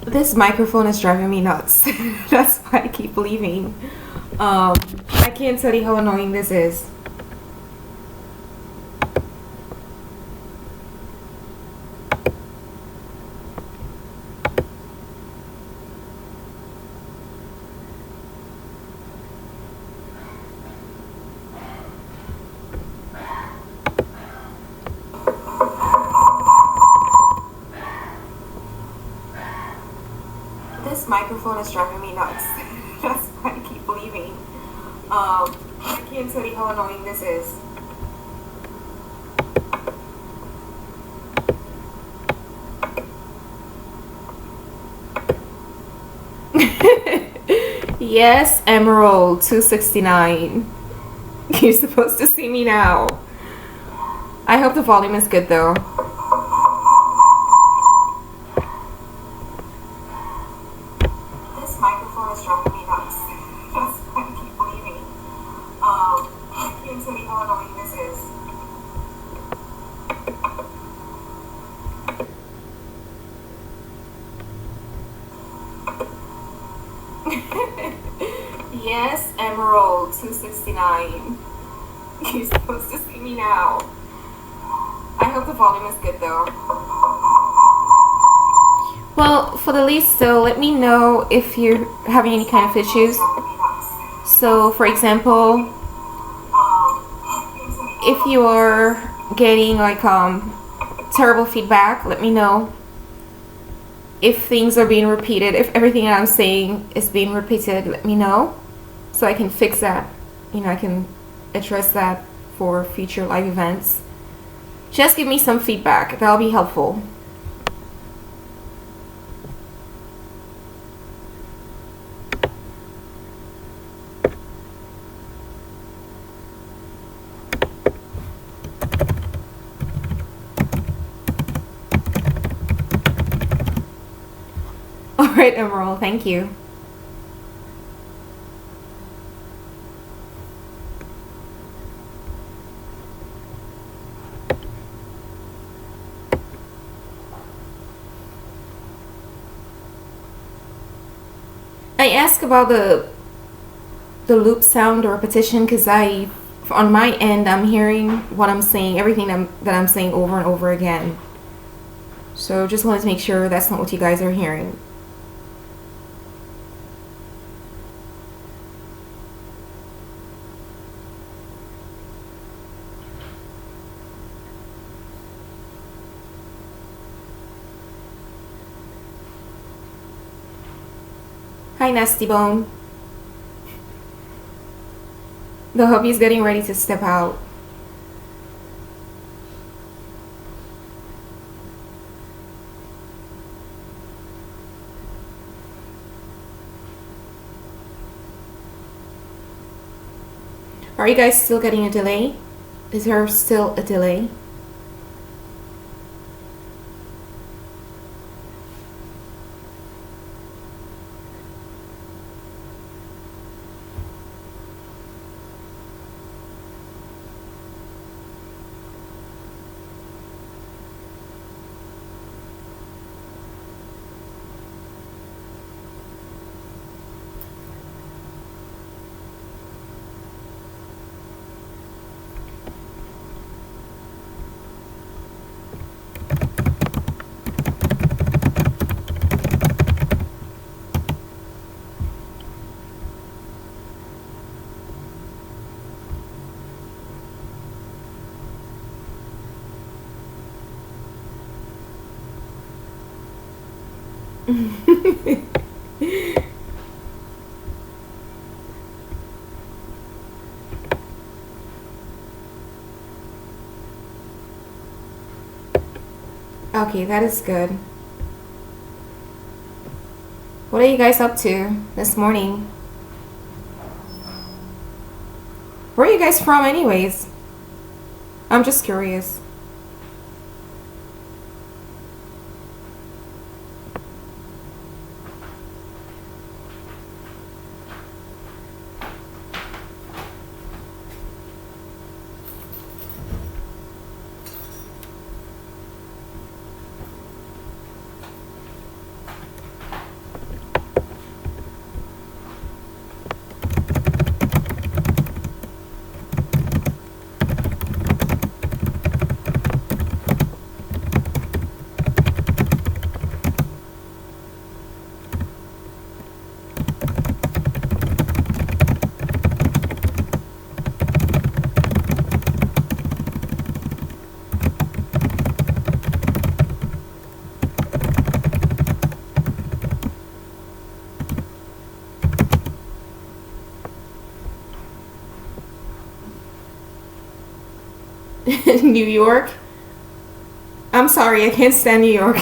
This microphone is driving me nuts. That's why I keep leaving. I can't tell you how annoying this is. This microphone is driving me nuts. That's why I keep leaving. I can't tell you how annoying this is. Yes, Emerald 269. You're supposed to see me now. I hope the volume is good though. This microphone is driving me nuts. That's why I keep leaving. I can't tell you how annoying this is. Yes, Emerald 269. You're supposed to see me now. I hope the volume is good though. Well, for the least though, let me know if you're having any kind of issues. So, for example, if you are getting like terrible feedback, let me know. If things are being repeated, if everything that I'm saying is being repeated, let me know so I can fix that. You know, I can address that for future live events. Just give me some feedback. That'll be helpful. Alright, Emerald, thank you. I asked about the loop sound or repetition because on my end, I'm hearing what I'm saying, everything that I'm saying over and over again. So just wanted to make sure that's not what you guys are hearing. Hi, Nasty Bone. The hubby's getting ready to step out. Are you guys still getting a delay? Is there still a delay? Okay, that is good. What are you guys up to this morning? Where are you guys from anyways? I'm just curious. New York. I'm sorry, I can't stand New York.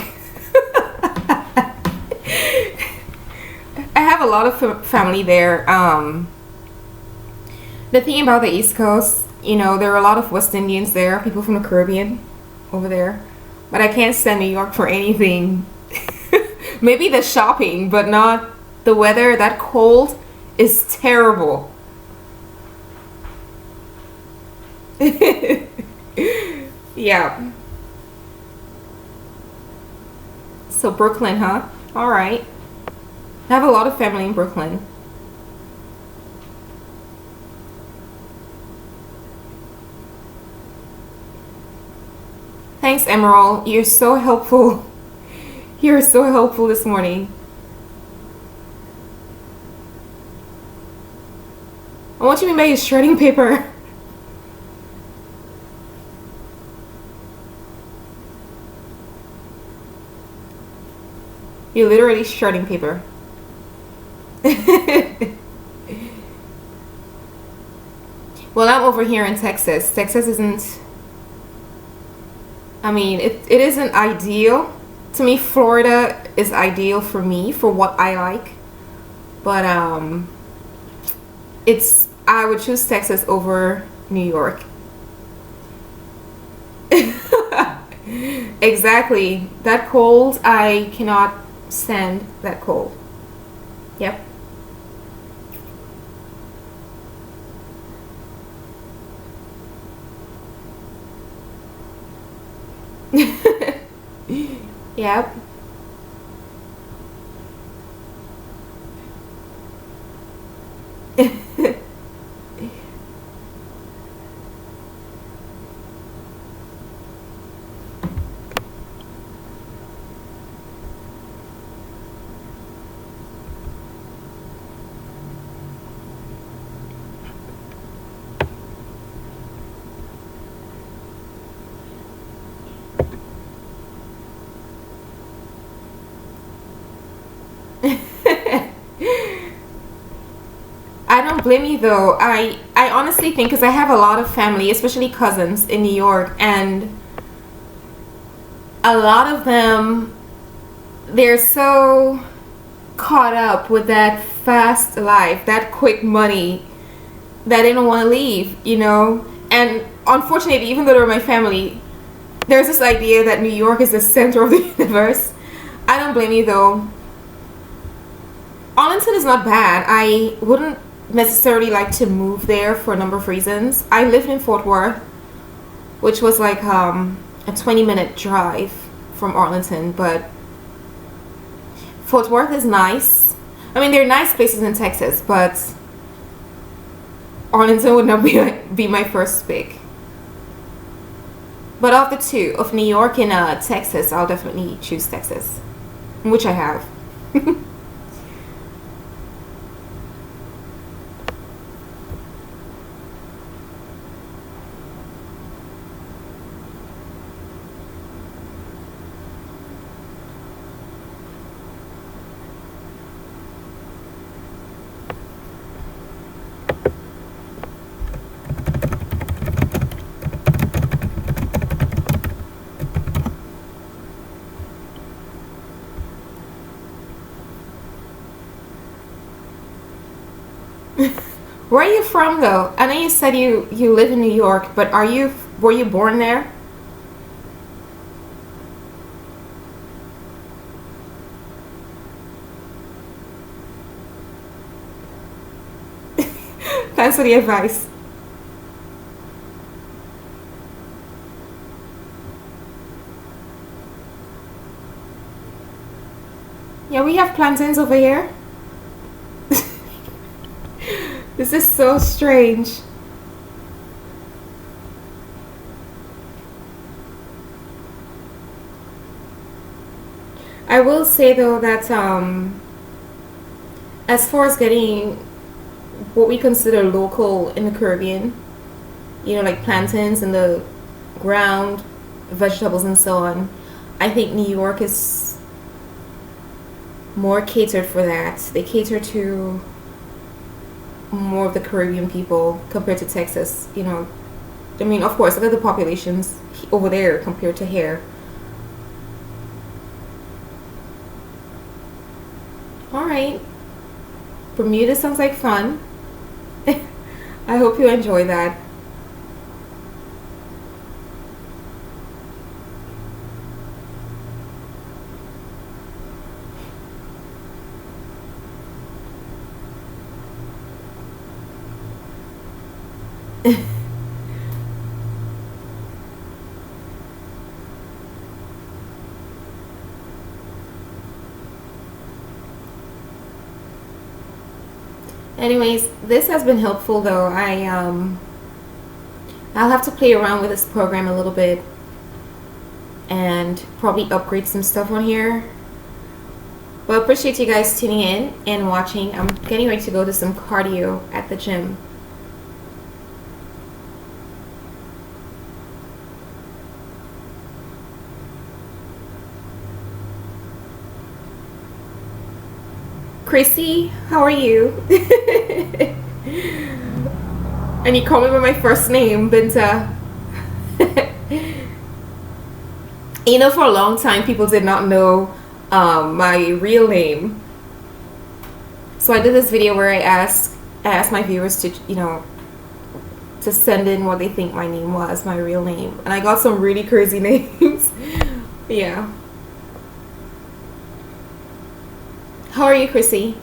I have a lot of family there. The thing about the East Coast, there are a lot of West Indians there, people from the Caribbean over there. But I can't stand New York for anything. Maybe the shopping, but not the weather. That cold is terrible. Yeah. So Brooklyn, huh? All right. I have a lot of family in Brooklyn. Thanks, Emerald. You're so helpful. You're so helpful this morning. What do you mean by shredding paper? You're literally shredding paper. Well, I'm over here in Texas. Texas isn't... I mean, it isn't ideal. To me, Florida is ideal for me, for what I like. But, I would choose Texas over New York. Exactly. That cold, I cannot stand that cold. Yep. Yep. I don't blame you though. I honestly think, because I have a lot of family, especially cousins in New York, and a lot of them, they're so caught up with that fast life, that quick money, that they don't want to leave. And unfortunately, even though they're my family, there's this idea that New York is the center of the universe. I don't blame you though. Arlington is not bad. I wouldn't necessarily like to move there for a number of reasons. I lived in Fort Worth, which was like a 20-minute drive from Arlington, but Fort Worth is nice. I mean, there are nice places in Texas, but Arlington would not be my first pick. But of the two, of New York and Texas, I'll definitely choose Texas, which I have. Where are you from though? I know you said you live in New York, but were you born there? Thanks for the advice. Yeah, we have plantains over here. This is so strange. I will say though that as far as getting what we consider local in the Caribbean, like plantains in the ground, vegetables and so on, I think New York is more catered for that. They cater to more of the Caribbean people compared to Texas. I mean, of course, look at the populations over there compared to here. Alright. Bermuda sounds like fun. I hope you enjoy that. Anyways, this has been helpful though. I'll have to play around with this program a little bit and probably upgrade some stuff on here. But I appreciate you guys tuning in and watching. I'm getting ready to go to some cardio at the gym. Chrissy, how are you? And you call me by my first name, Binta. You know, for a long time, people did not know my real name. So I did this video where I asked my viewers to, you know, to send in what they think my name was, my real name. And I got some really crazy names. Yeah. How are you, Chrissy?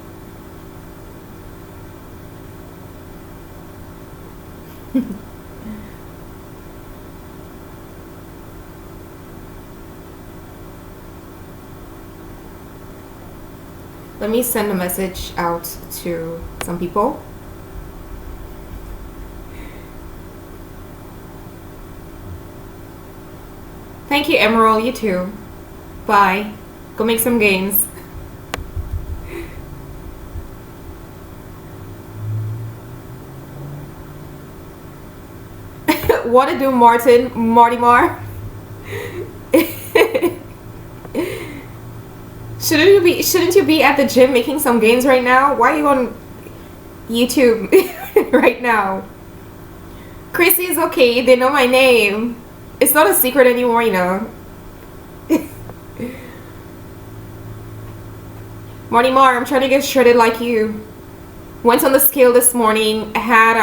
Let me send a message out to some people. Thank you, Emerald. You too. Bye. Go make some gains. What to do, Marty Mar? Shouldn't you be at the gym making some gains right now? Why are you on YouTube right now? Chrissy is okay. They know my name. It's not a secret anymore, you know. Marty Mar, I'm trying to get shredded like you. Went on the scale this morning. I had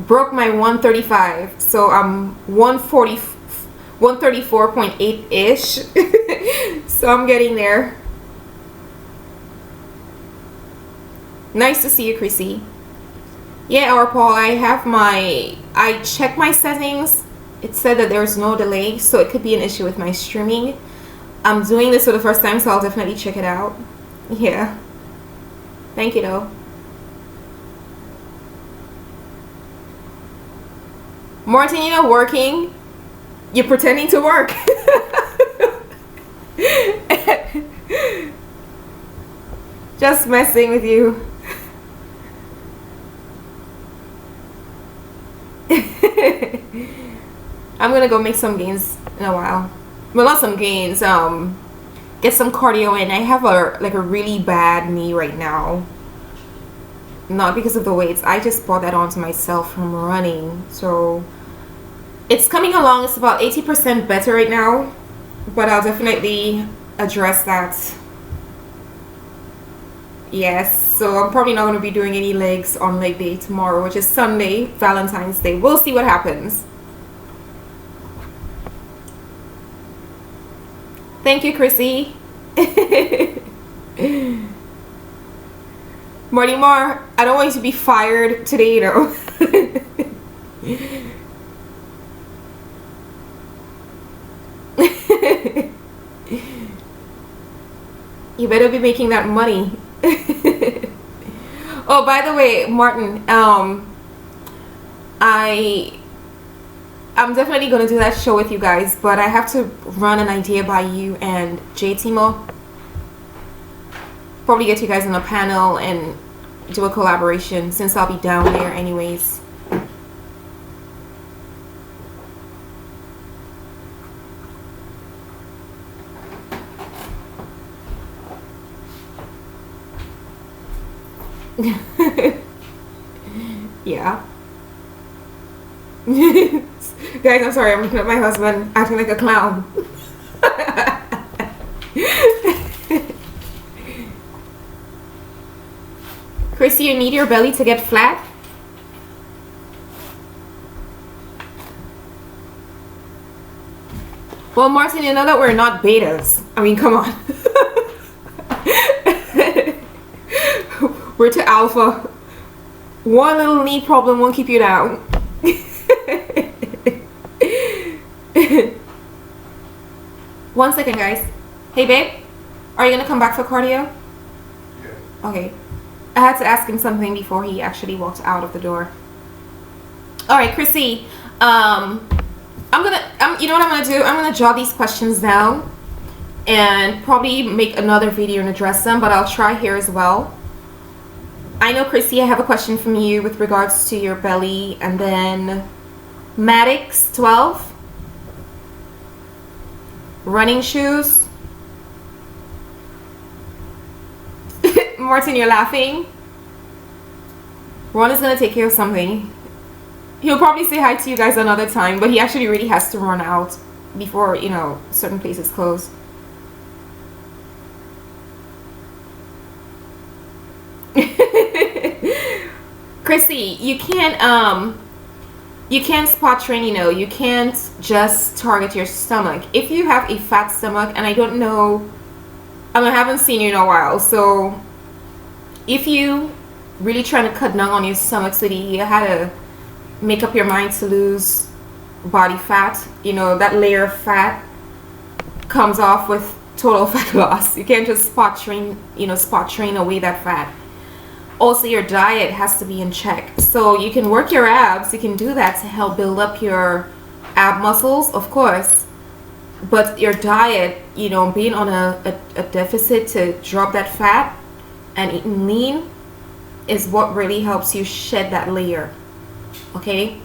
broke my 135, so I'm 134.8 ish. So I'm getting there. Nice to see you, Chrissy. Yeah, or Paul, I checked my settings. It said that there's no delay, so it could be an issue with my streaming. I'm doing this for the first time, so I'll definitely check it out. Yeah. Thank you though. Martin, you're not working. You're pretending to work. Just messing with you. I'm gonna go make some gains in a while. Well, not some gains. Get some cardio in. I have a really bad knee right now. Not because of the weights. I just brought that onto myself from running. So it's coming along. It's about 80% better right now. But I'll definitely address that. Yes. So I'm probably not going to be doing any legs on leg day tomorrow, which is Sunday, Valentine's Day. We'll see what happens. Thank you, Chrissy. Marty Mar, I don't want you to be fired today, though. You better be making that money. Oh, by the way, Martin, I'm definitely going to do that show with you guys, but I have to run an idea by you and J Timo. Probably get you guys on a panel and do a collaboration since I'll be down there anyways. Yeah. Guys, I'm sorry. I'm looking at my husband acting like a clown. Chrissy, you need your belly to get flat? Well, Martin, you know that we're not betas. I mean, come on. We're to alpha. One little knee problem won't keep you down. One second, guys. Hey, babe. Are you going to come back for cardio? Yeah. Okay. I had to ask him something before he actually walked out of the door. All right, Chrissy. You know what I'm gonna do? I'm gonna jot these questions down and probably make another video and address them, but I'll try here as well. I know, Chrissy, I have a question from you with regards to your belly, and then Maddox 12, running shoes. Martin, you're laughing. Ron is gonna take care of something. He'll probably say hi to you guys another time, but he actually really has to run out before, you know, certain places close. Chrissy, you can't spot train, you know. You can't just target your stomach. If you have a fat stomach, and I don't know, I haven't seen you in a while, so if you really trying to cut down on your stomach so that you had to make up your mind to lose body fat, you know, that layer of fat comes off with total fat loss. You can't just spot train away that fat. Also, your diet has to be in check. So you can work your abs, you can do that to help build up your ab muscles, of course, but your diet, you know, being on a deficit to drop that fat and eating lean is what really helps you shed that layer. Okay,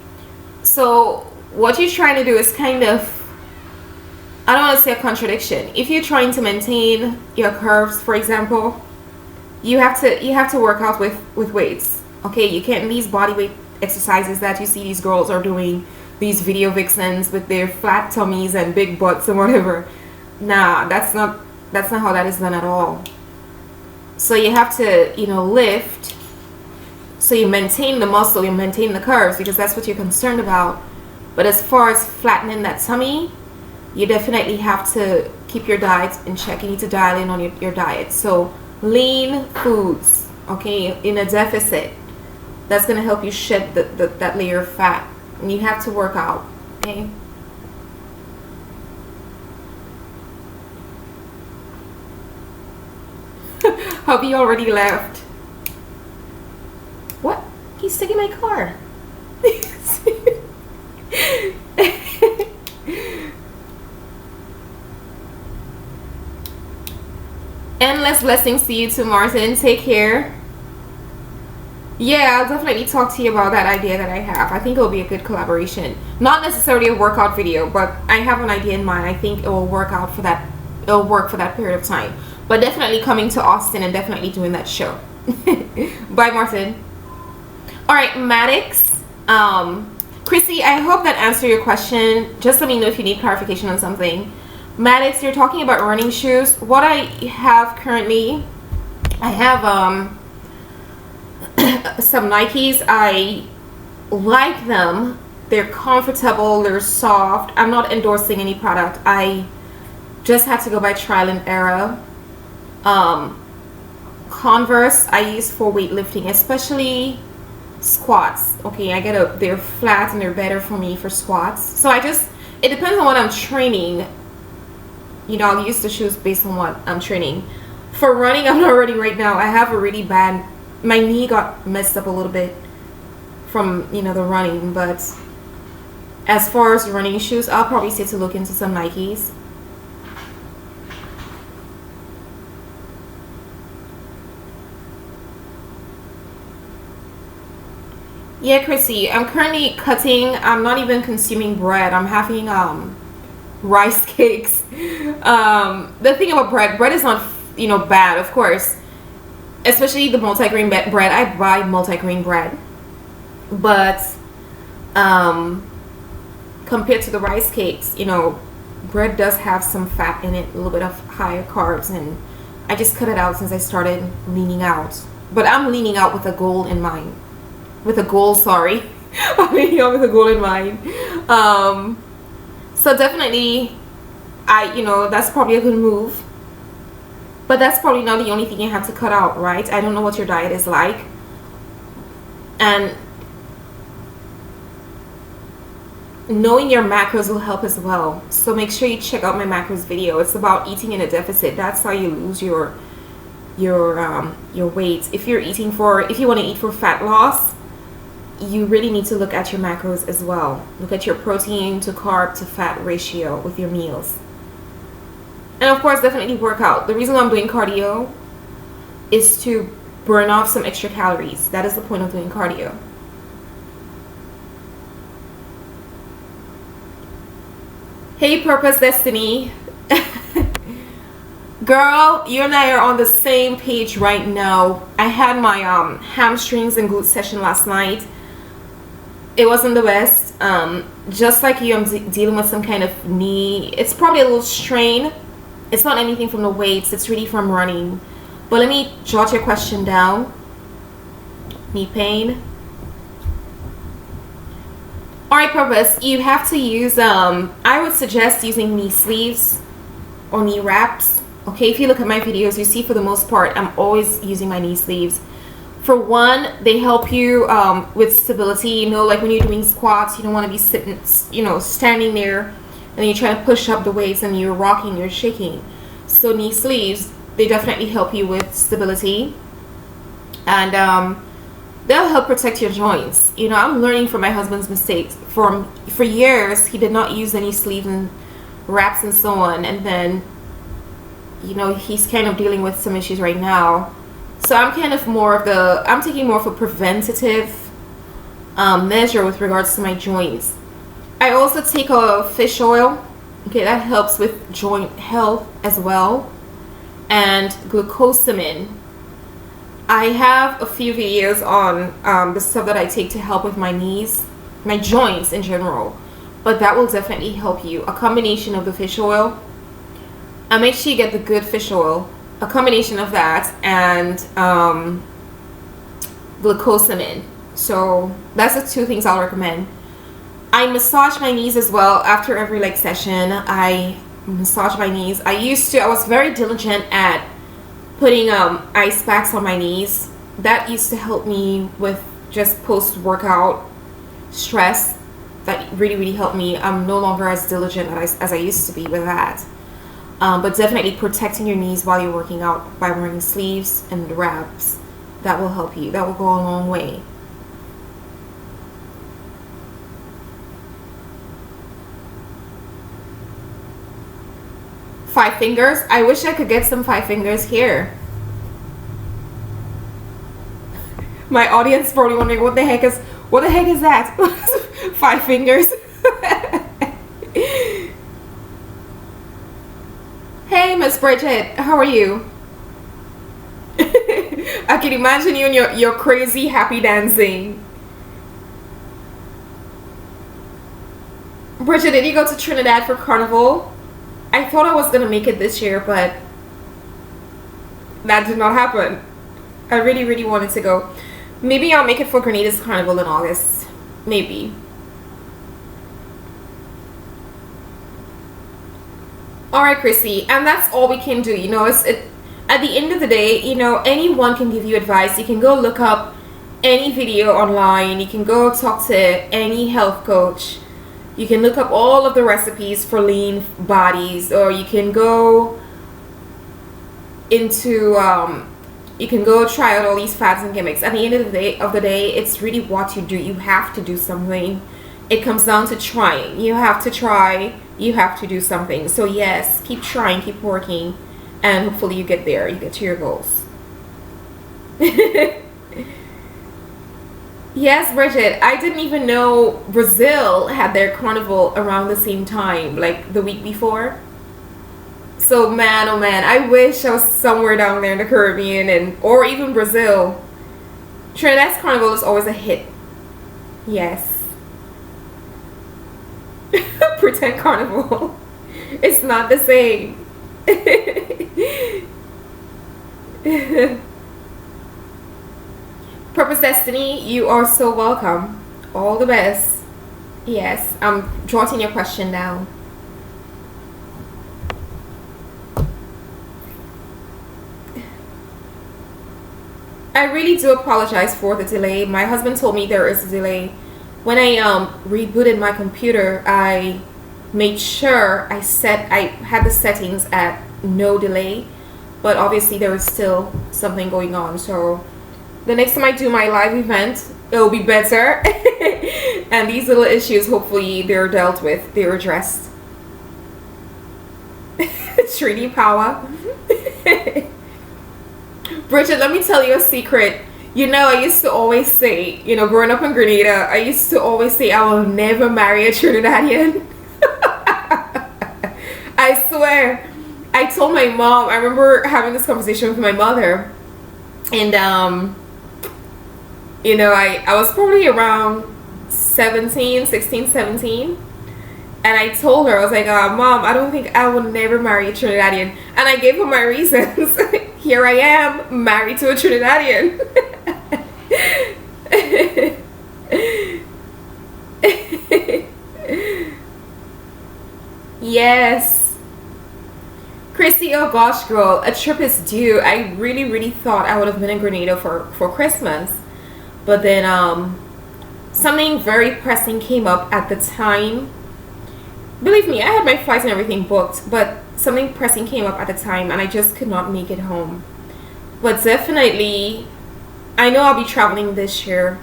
so what you're trying to do is kind of, I don't want to say a contradiction. If you're trying to maintain your curves, for example, you have to work out with weights. Okay, you can't, these body weight exercises that you see these girls are doing, these video vixens with their flat tummies and big butts and whatever. Nah, that's not how that is done at all. So you have to, you know, lift. So you maintain the muscle, you maintain the curves, because that's what you're concerned about. But as far as flattening that tummy, you definitely have to keep your diet in check. You need to dial in on your diet. So lean foods, okay, in a deficit, that's going to help you shed that layer of fat. And you have to work out, okay? Hubby already left. What? He's taking my car. Endless blessings to you too, Martin. Take care. Yeah, I'll definitely talk to you about that idea that I have. I think it'll be a good collaboration. Not necessarily a workout video, but I have an idea in mind. I think it will work out for that. It'll work for that period of time. But definitely coming to Austin and definitely doing that show. Bye, Martin. All right, Maddox. Chrissy, I hope that answered your question. Just let me know if you need clarification on something. Maddox, you're talking about running shoes. What I have currently, I have some Nikes. I like them. They're comfortable. They're soft. I'm not endorsing any product. I just had to go by trial and error. Converse I use for weightlifting, especially squats. Okay, they're flat and they're better for me for squats. So it depends on what I'm training. You know, I'll use the shoes based on what I'm training. For running, I'm not running right now. I have a really bad, my knee got messed up a little bit from, you know, the running. But as far as running shoes, I'll probably say to look into some Nikes. Yeah, Chrissy, I'm currently cutting. I'm not even consuming bread. I'm having rice cakes. The thing about bread is not, you know, bad, of course. Especially the multigrain bread. I buy multigrain bread. But compared to the rice cakes, bread does have some fat in it, a little bit of higher carbs, and I just cut it out since I started leaning out. But I'm leaning out with a goal in mind. With a goal, sorry. I'm leaning out with a goal in mind. So definitely, that's probably a good move. But that's probably not the only thing you have to cut out, right? I don't know what your diet is like. And knowing your macros will help as well. So make sure you check out my macros video. It's about eating in a deficit. That's how you lose your weight. If you want to eat for fat loss, you really need to look at your macros as well. Look at your protein to carb to fat ratio with your meals. And of course, definitely work out. The reason why I'm doing cardio is to burn off some extra calories. That is the point of doing cardio. Hey, Purpose Destiny. Girl, you and I are on the same page right now. I had my hamstrings and glute session last night. It wasn't the best. Just like you, I'm dealing with some kind of knee. It's probably a little strain. It's not anything from the weights. It's really from running. But let me jot your question down. Knee pain. Alright, Purpose, you have to use, I would suggest using knee sleeves or knee wraps. Okay, if you look at my videos, you see for the most part, I'm always using my knee sleeves. For one, they help you with stability. Like when you're doing squats, you don't want to be sitting, standing there and then you're trying to push up the weights and you're rocking, you're shaking. So knee sleeves, they definitely help you with stability. And they'll help protect your joints. I'm learning from my husband's mistakes. For years, he did not use any sleeves and wraps and so on. And then, he's kind of dealing with some issues right now. So I'm taking more of a preventative measure with regards to my joints. I also take a fish oil. Okay, that helps with joint health as well. And glucosamine. I have a few videos on the stuff that I take to help with my knees, my joints in general. But that will definitely help you. A combination of the fish oil. Make sure you get the good fish oil. A combination of that and glucosamine. So that's the two things I'll recommend. I massage my knees as well after every leg session. I massage my knees. I was very diligent at putting ice packs on my knees. That used to help me with just post-workout stress. That really, really helped me. I'm no longer as diligent as I used to be with that. But definitely protecting your knees while you're working out by wearing sleeves and wraps. That will help you. That will go a long way. Five fingers. I wish I could get some 5 fingers here. My audience probably wondering what the heck is that? 5 fingers. Hey, Miss Bridget, how are you? I can imagine you and your crazy happy dancing. Bridget, did you go to Trinidad for Carnival? I thought I was gonna make it this year, but that did not happen. I really, really wanted to go. Maybe I'll make it for Grenada's Carnival in August. Maybe. Alright, Chrissy, and that's all we can do. At the end of the day, anyone can give you advice. You can go look up any video online. You can go talk to any health coach. You can look up all of the recipes for lean bodies, or you can go into you can go try out all these fads and gimmicks. At the end of the day, it's really what you do. You have to do something. It comes down to trying. You have to try. You have to do something. So yes, keep trying, keep working, and hopefully you get there. You get to your goals. Yes, Bridget, I didn't even know Brazil had their carnival around the same time, like the week before. So man, oh man, I wish I was somewhere down there in the Caribbean or even Brazil. Trinidad's carnival is always a hit. Yes. Pretend carnival. It's not the same. Purpose Destiny, you are so welcome. All the best. Yes, I'm jotting your question down. I really do apologize for the delay. My husband told me there is a delay. When I rebooted my computer, I made sure I had the settings at no delay, but obviously there is still something going on. So the next time I do my live event, it'll be better. And these little issues, hopefully they're dealt with, they're addressed. 3D power. Bridget, let me tell you a secret. You know, I used to always say, you know, growing up in Grenada, I used to always say I will never marry a Trinidadian. I swear. I told my mom, I remember having this conversation with my mother, and you know, I was probably around 16, 17, and I told her, I was like, Mom, I don't think I will never marry a Trinidadian. And I gave her my reasons. Here I am, married to a Trinidadian. Yes. Chrissy, oh gosh, girl, a trip is due. I really thought I would have been in Grenada for Christmas. But then something very pressing came up at the time. Believe me, I had my flights and everything booked, but something pressing came up at the time and I just could not make it home. But definitely, I know I'll be traveling this year.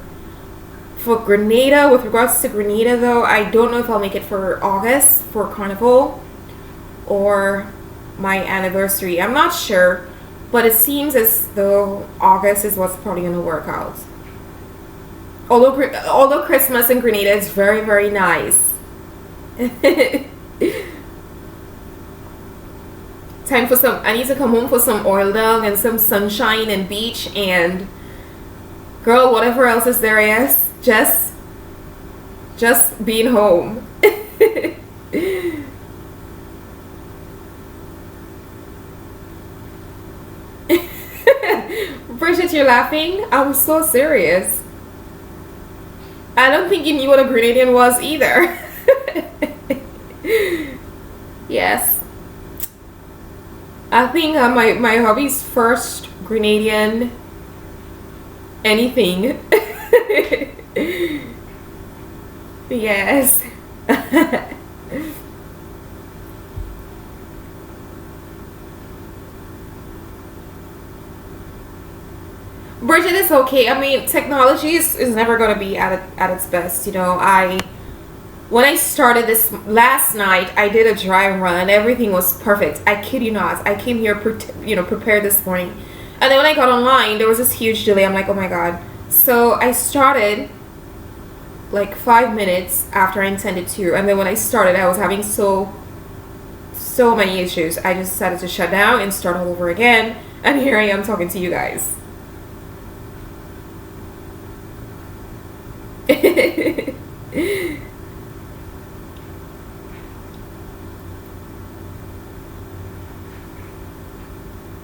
For Grenada, with regards to Grenada though, I don't know if I'll make it for August, for Carnival, or my anniversary. I'm not sure, but it seems as though August is what's probably going to work out. Although Christmas in Grenada is very nice. Time for some, I need to come home for some oil down and some sunshine and beach and girl, whatever else is there is, just being home. Bridget, you're laughing? I'm so serious. I don't think you knew what a Grenadian was either. Yes. I think my hubby's first Grenadian anything. Yes. Bridget, is okay. I mean, technology is never going to be at its best. You know, when I started this last night, I did a dry run. Everything was perfect. I kid you not. I came here, prepared this morning. And then when I got online, there was this huge delay. I'm like, oh my God. So I started like 5 minutes after I intended to. And then when I started, I was having so many issues. I just decided to shut down and start all over again. And here I am talking to you guys.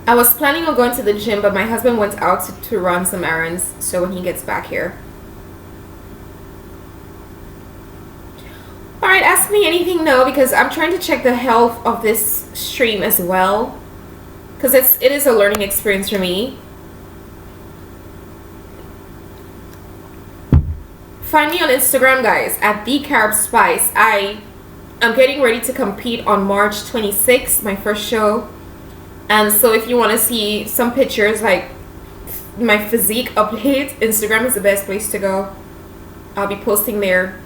I was planning on going to the gym, but my husband went out to run some errands, so when he gets back here. Alright, ask me anything now, because I'm trying to check the health of this stream as well, because it is a learning experience for me. Find me on Instagram, guys, at The Carib Spice. I'm getting ready to compete on March 26th, my first show. And so if you want to see some pictures, like my physique update, Instagram is the best place to go. I'll be posting there.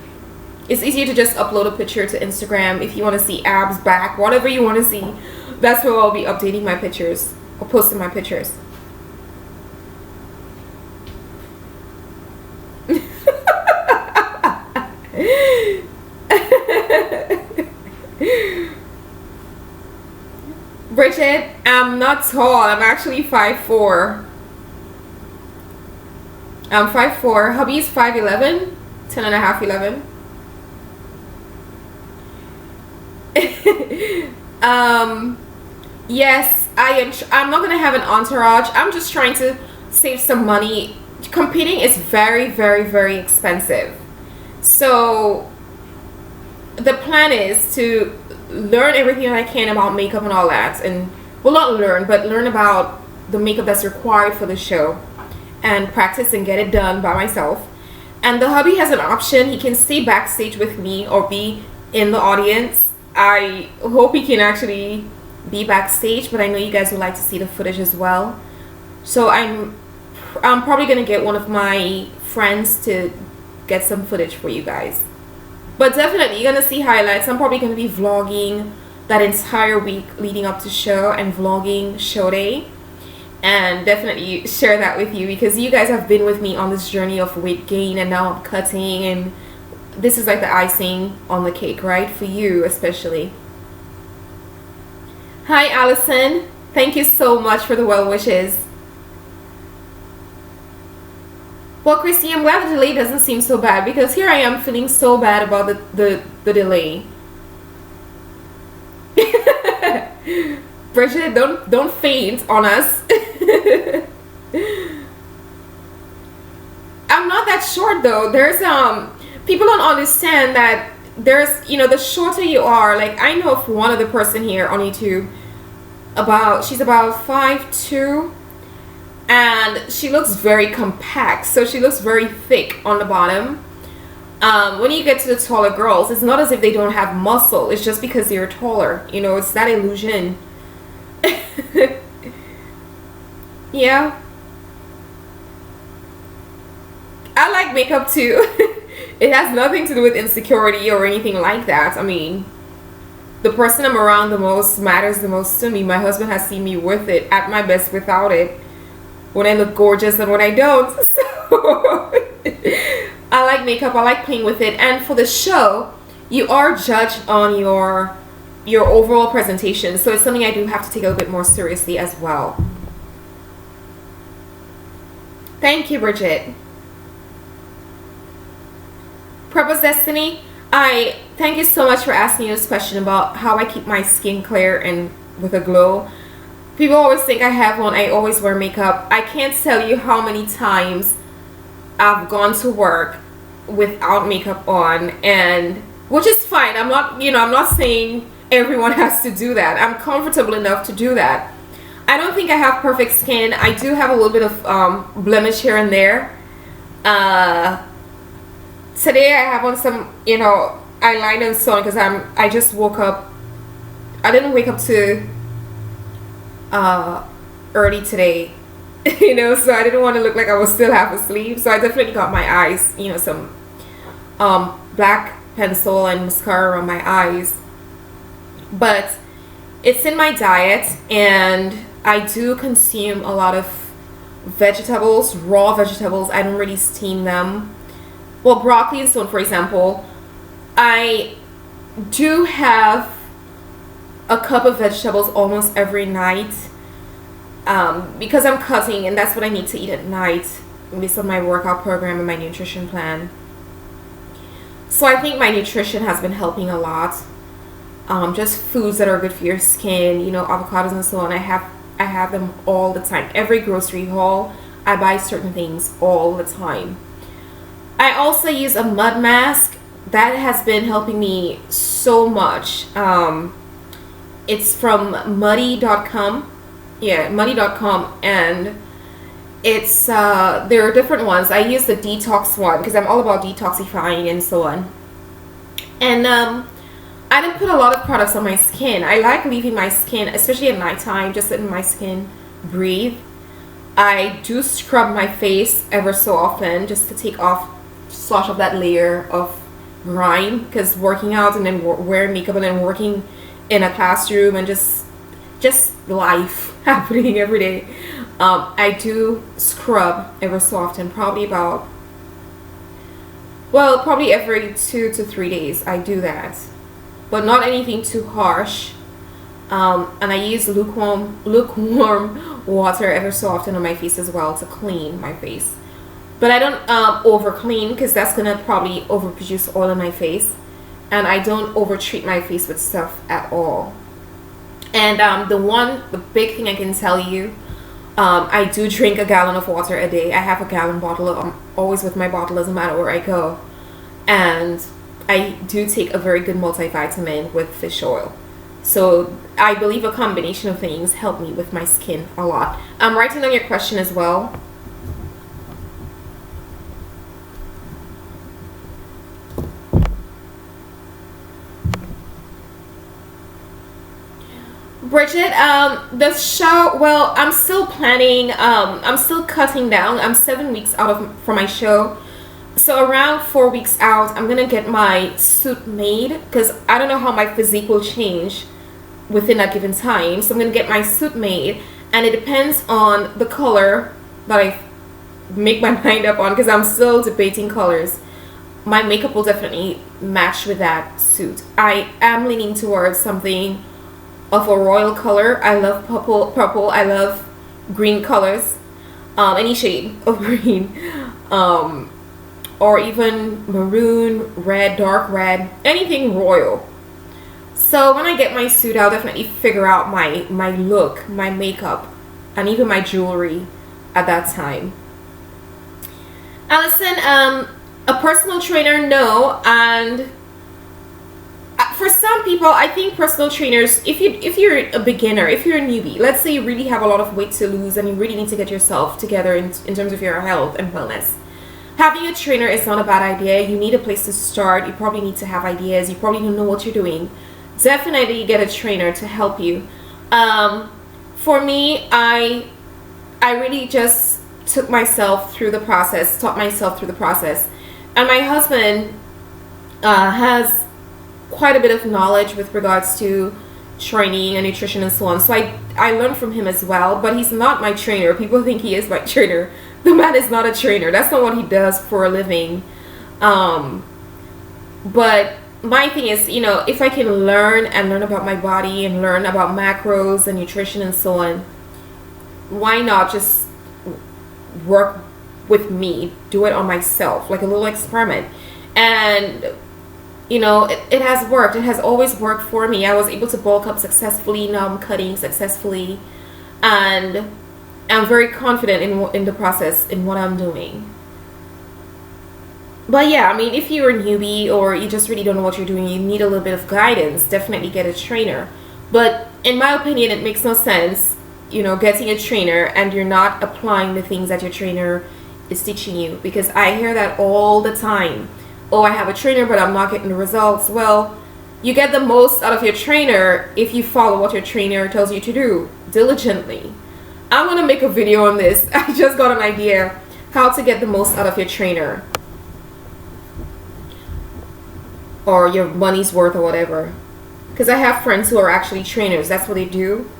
It's easier to just upload a picture to Instagram if you want to see abs, back, whatever you want to see. That's where I'll be updating my pictures or posting my pictures. Bridget, I'm not tall. I'm actually 5'4". I'm 5'4". Hubby's 5'11". 10 and a half, 11. Yes, I'm not gonna have an entourage. I'm just trying to save some money. Competing is very, very, very expensive. So the plan is to learn everything I can about makeup and all that, and well, not learn, but learn about the makeup that's required for the show, and practice and get it done by myself. And the hubby has an option. He can stay backstage with me or be in the audience. I hope he can actually be backstage, but I know you guys would like to see the footage as well. So I'm probably gonna get one of my friends to get some footage for you guys. But definitely you're gonna see highlights. I'm probably gonna be vlogging that entire week leading up to show and vlogging show day, and definitely share that with you because you guys have been with me on this journey of weight gain, and now I'm cutting, and this is like the icing on the cake, right? For you especially. Hi Allison, thank you so much for the well wishes. Well, Christy, I'm glad the delay doesn't seem so bad because here I am feeling so bad about the delay. Bridget, don't faint on us. I'm not that short though. There's people don't understand that there's, you know, the shorter you are, like I know of one other person here on YouTube, she's about 5'2", and she looks very compact, so she looks very thick on the bottom. When you get to the taller girls, it's not as if they don't have muscle, it's just because they're taller, you know, it's that illusion. Yeah, I like makeup too. It has nothing to do with insecurity or anything like that. I mean, the person I'm around the most matters the most to me. My husband has seen me with it, at my best without it, when I look gorgeous and when I don't. So I like makeup, I like playing with it. And for the show, you are judged on your overall presentation, so it's something I do have to take a little bit more seriously as well. Thank you, Bridget. Purpose Destiny, I thank you so much for asking this question about how I keep my skin clear and with a glow. People always think I have one. I always wear makeup. I can't tell you how many times I've gone to work without makeup on, and which is fine. I'm not, you know, I'm not saying everyone has to do that. I'm comfortable enough to do that. I don't think I have perfect skin. I do have a little bit of blemish here and there. Today I have on some, you know, eyeliner and so on because I just woke up. I didn't wake up to early today, you know, so I didn't want to look like I was still half asleep. So I definitely got my eyes, you know, some black pencil and mascara on my eyes. But it's in my diet, and I do consume a lot of vegetables, raw vegetables. I don't really steam them. Well, broccoli and so on, for example. I do have a cup of vegetables almost every night because I'm cutting, and that's what I need to eat at night based on my workout program and my nutrition plan. So I think my nutrition has been helping a lot. Just foods that are good for your skin, you know, avocados and so on. I have them all the time. Every grocery haul, I buy certain things all the time. I also use a mud mask that has been helping me so much. It's from muddy.com. Yeah, muddy.com, and it's there are different ones. I use the detox one because I'm all about detoxifying and so on. And I didn't put a lot of products on my skin. I like leaving my skin, especially at nighttime, just letting my skin breathe. I do scrub my face ever so often just to take off, slash off that layer of grime, because working out and then wearing makeup and then working in a classroom and just life happening every day. I do scrub ever so often, probably every 2 to 3 days I do that, but not anything too harsh. And I use lukewarm water ever so often on my face as well to clean my face. But I don't over clean, because that's gonna probably overproduce oil in my face. And I don't over treat my face with stuff at all. And the big thing I can tell you, I do drink a gallon of water a day. I have a gallon bottle. I'm always with my bottle, doesn't matter where I go. And I do take a very good multivitamin with fish oil. So I believe a combination of things help me with my skin a lot. I'm writing down your question as well. Bridget, the show, well, I'm still planning, I'm still cutting down. I'm 7 weeks out from my show. So around 4 weeks out, I'm gonna get my suit made, because I don't know how my physique will change within that given time. So I'm gonna get my suit made, and it depends on the color that I make my mind up on, because I'm still debating colors. My makeup will definitely match with that suit. I am leaning towards something of a royal color. I love purple. I love green colors, any shade of green, or even maroon, red, dark red, anything royal. So when I get my suit, I'll definitely figure out my look, my makeup, and even my jewelry at that time. Allison, a personal trainer, no. And for some people, I think personal trainers, if you're a beginner, if you're a newbie, let's say you really have a lot of weight to lose and you really need to get yourself together in terms of your health and wellness, having a trainer is not a bad idea. You need a place to start. You probably need to have ideas. You probably don't know what you're doing. Definitely get a trainer to help you. For me, I really just taught myself through the process, and my husband has quite a bit of knowledge with regards to training and nutrition and so on. So I learned from him as well, but he's not my trainer. People think he is my trainer. The man is not a trainer. That's not what he does for a living. But my thing is, if I can learn about my body and learn about macros and nutrition and so on, why not just work with me, do it on myself, like a little experiment. And it has worked. It has always worked for me. I was able to bulk up successfully. Now I'm cutting successfully, and I'm very confident in the process, in what I'm doing. But yeah, I mean, if you're a newbie or you just really don't know what you're doing, you need a little bit of guidance, definitely get a trainer. But in my opinion, it makes no sense, getting a trainer and you're not applying the things that your trainer is teaching you, because I hear that all the time. Oh, I have a trainer, but I'm not getting the results. Well, you get the most out of your trainer if you follow what your trainer tells you to do diligently. I'm going to make a video on this. I just got an idea how to get the most out of your trainer, or your money's worth, or whatever. Because I have friends who are actually trainers. That's what they do.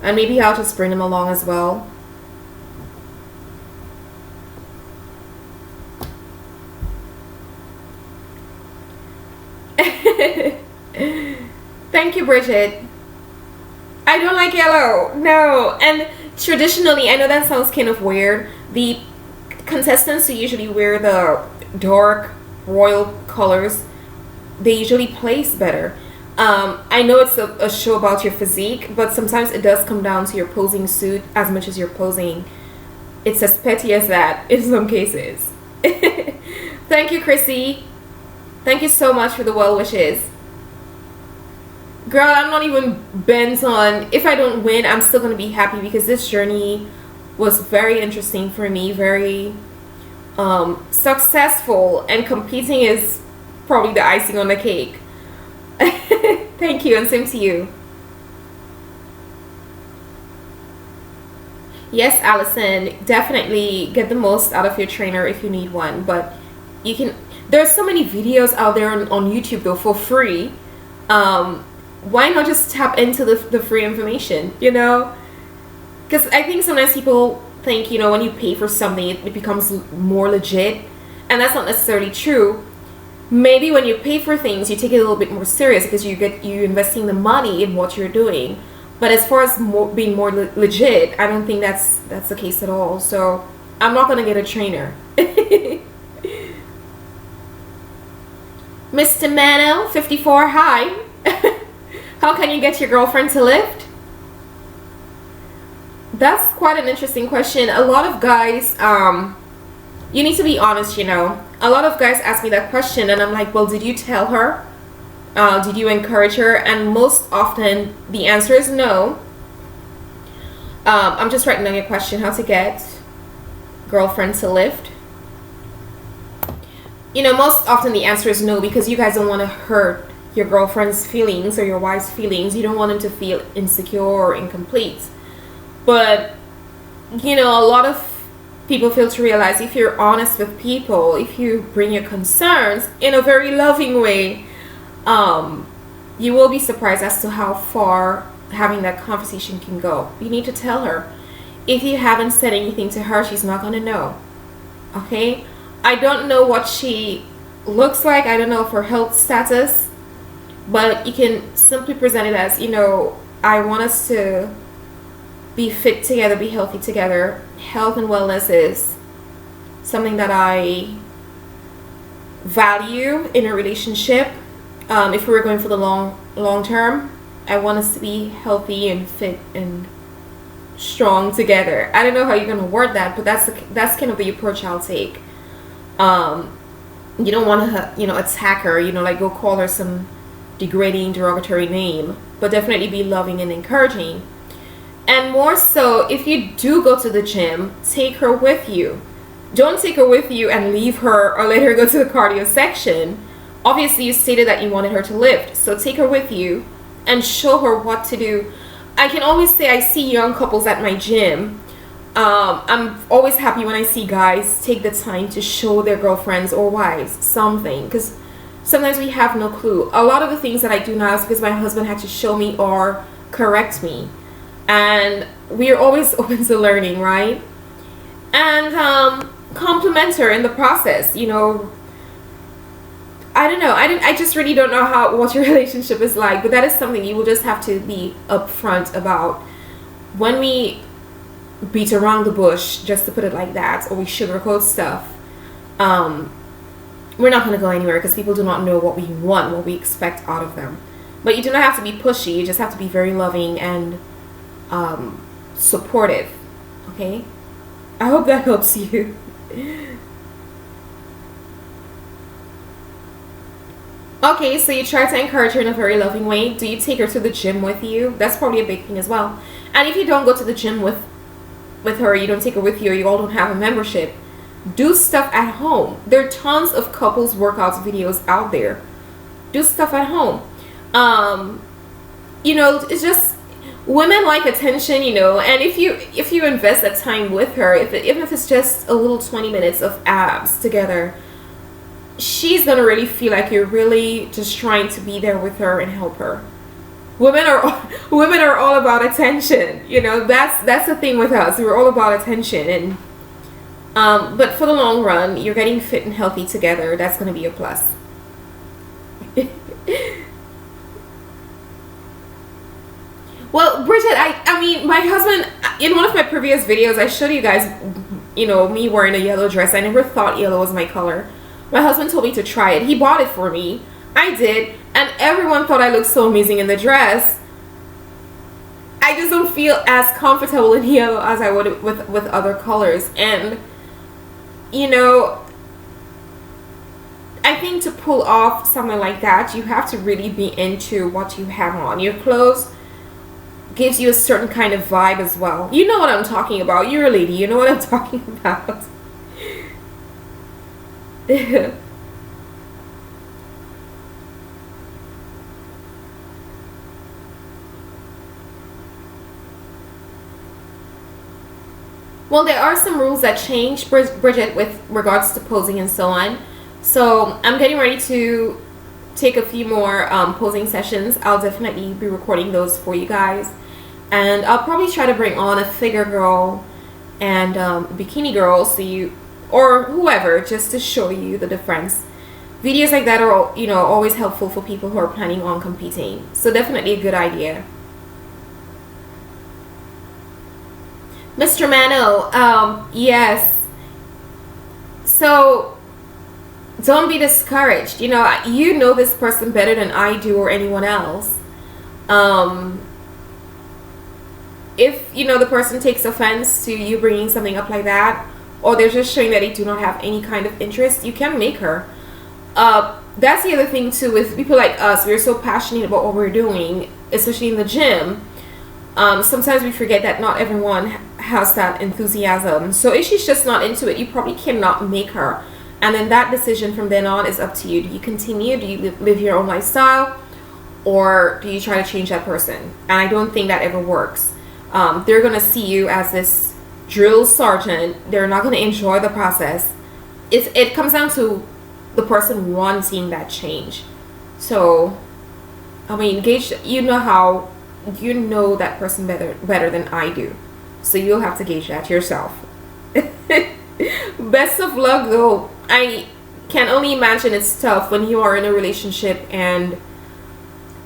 And maybe I'll just bring them along as well. Thank you, Bridget. I don't like yellow. No. And traditionally, I know that sounds kind of weird, the contestants who usually wear the dark royal colors, they usually place better. I know it's a show about your physique, but sometimes it does come down to your posing suit as much as you're posing. It's as petty as that in some cases. Thank you, Chrissy. Thank you so much for the well wishes. Girl, I'm not even bent on, if I don't win, I'm still going to be happy, because this journey was very interesting for me, very successful, and competing is probably the icing on the cake. Thank you, and same to you. Yes, Allison, definitely get the most out of your trainer if you need one, but you can, there's so many videos out there on YouTube though for free. Why not just tap into the free information, because I think sometimes people think, when you pay for something it becomes more legit, and that's not necessarily true. Maybe when you pay for things you take it a little bit more serious, because you're investing the money in what you're doing. But as far as being more legit, I don't think that's the case at all. So I'm not gonna get a trainer. Mr. Mano 54, hi. How can you get your girlfriend to lift? That's quite an interesting question. A lot of guys, you need to be honest, you know. A lot of guys ask me that question, and I'm like, well, did you tell her? Did you encourage her? And most often, the answer is no. I'm just writing down your question, how to get girlfriend to lift. You know, most often the answer is no, because you guys don't want to hurt your girlfriend's feelings or your wife's feelings. You don't want them to feel insecure or incomplete. But, you know, a lot of people fail to realize, if you're honest with people, if you bring your concerns in a very loving way, you will be surprised as to how far having that conversation can go. You need to tell her. If you haven't said anything to her, she's not going to know. Okay? I don't know what she looks like. I don't know of her health status. But you can simply present it as, you know, I want us to be fit together, be healthy together. Health and wellness is something that I value in a relationship. If we were going for the long term, I want us to be healthy and fit and strong together. I don't know how you're going to word that, but that's kind of the approach I'll take. You don't want to, you know, attack her, you know, like go call her some degrading, derogatory name, but definitely be loving and encouraging. And more so, if you do go to the gym, take her with you. Don't take her with you and leave her or let her go to the cardio section. Obviously, you stated that you wanted her to lift, so take her with you and show her what to do. I can always say I see young couples at my gym. I'm always happy when I see guys take the time to show their girlfriends or wives something, because sometimes we have no clue. A lot of the things that I do now is because my husband had to show me or correct me. And we are always open to learning, right? And compliment her in the process. You know, I don't know. I just really don't know what your relationship is like, but that is something you will just have to be upfront about. When we beat around the bush, just to put it like that, or we sugarcoat stuff, we're not going to go anywhere, because people do not know what we want, what we expect out of them. But you do not have to be pushy. You just have to be very loving and supportive. Okay? I hope that helps you. Okay, so you try to encourage her in a very loving way. Do you take her to the gym with you? That's probably a big thing as well. And if you don't go to the gym with her, you don't take her with you, or you all don't have a membership, do stuff at home. There are tons of couples workouts videos out there. Do stuff at home. You know, it's just, women like attention, you know, and if you invest that time with her, even if it's just a little 20 minutes of abs together, she's gonna really feel like you're really just trying to be there with her and help her. Women are all about attention, you know. That's the thing with us. We're all about attention, and but for the long run, you're getting fit and healthy together. That's gonna be a plus. Well, Bridget, I mean, my husband, in one of my previous videos, I showed you guys, you know, me wearing a yellow dress. I never thought yellow was my color. My husband told me to try it. He bought it for me. I did. And everyone thought I looked so amazing in the dress. I just don't feel as comfortable in yellow as I would with other colors. And, you know, I think to pull off something like that, you have to really be into what you have on. Your clothes gives you a certain kind of vibe as well. You know what I'm talking about. You're a lady. You know what I'm talking about. Well, there are some rules that change, Bridget, with regards to posing and so on. So I'm getting ready to take a few more posing sessions. I'll definitely be recording those for you guys. And I'll probably try to bring on a figure girl and bikini girl, so you, or whoever, just to show you the difference. Videos like that are, you know, always helpful for people who are planning on competing. So definitely a good idea. Mr. Mano, yes, So don't be discouraged. You know this person better than I do or anyone else. If the person takes offense to you bringing something up like that, or they're just showing that they do not have any kind of interest, you can make her. That's the other thing too with people like us. We're so passionate about what we're doing, especially in the gym. Sometimes we forget that not everyone has that enthusiasm. So if she's just not into it, you probably cannot make her. And then that decision from then on is up to you. Do you continue? Do you live your own lifestyle? Or do you try to change that person? And I don't think that ever works. They're going to see you as this drill sergeant. They're not going to enjoy the process. It comes down to the person wanting that change. So, I mean, gauge, you know that person better than I do. So you'll have to gauge that yourself. Best of luck though. I can only imagine it's tough when you are in a relationship and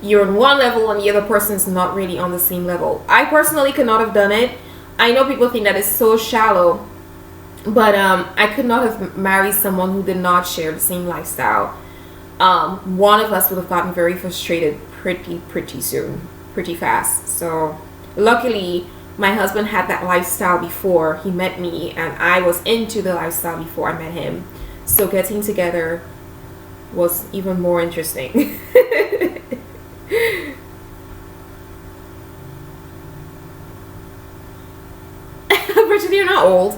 you're on one level and the other person is not really on the same level. I personally could not have done it. I know people think that it's so shallow, but I could not have married someone who did not share the same lifestyle. One of us would have gotten very frustrated pretty soon, pretty fast. So luckily my husband had that lifestyle before he met me, and I was into the lifestyle before I met him. So getting together was even more interesting. Bridget, you're not old.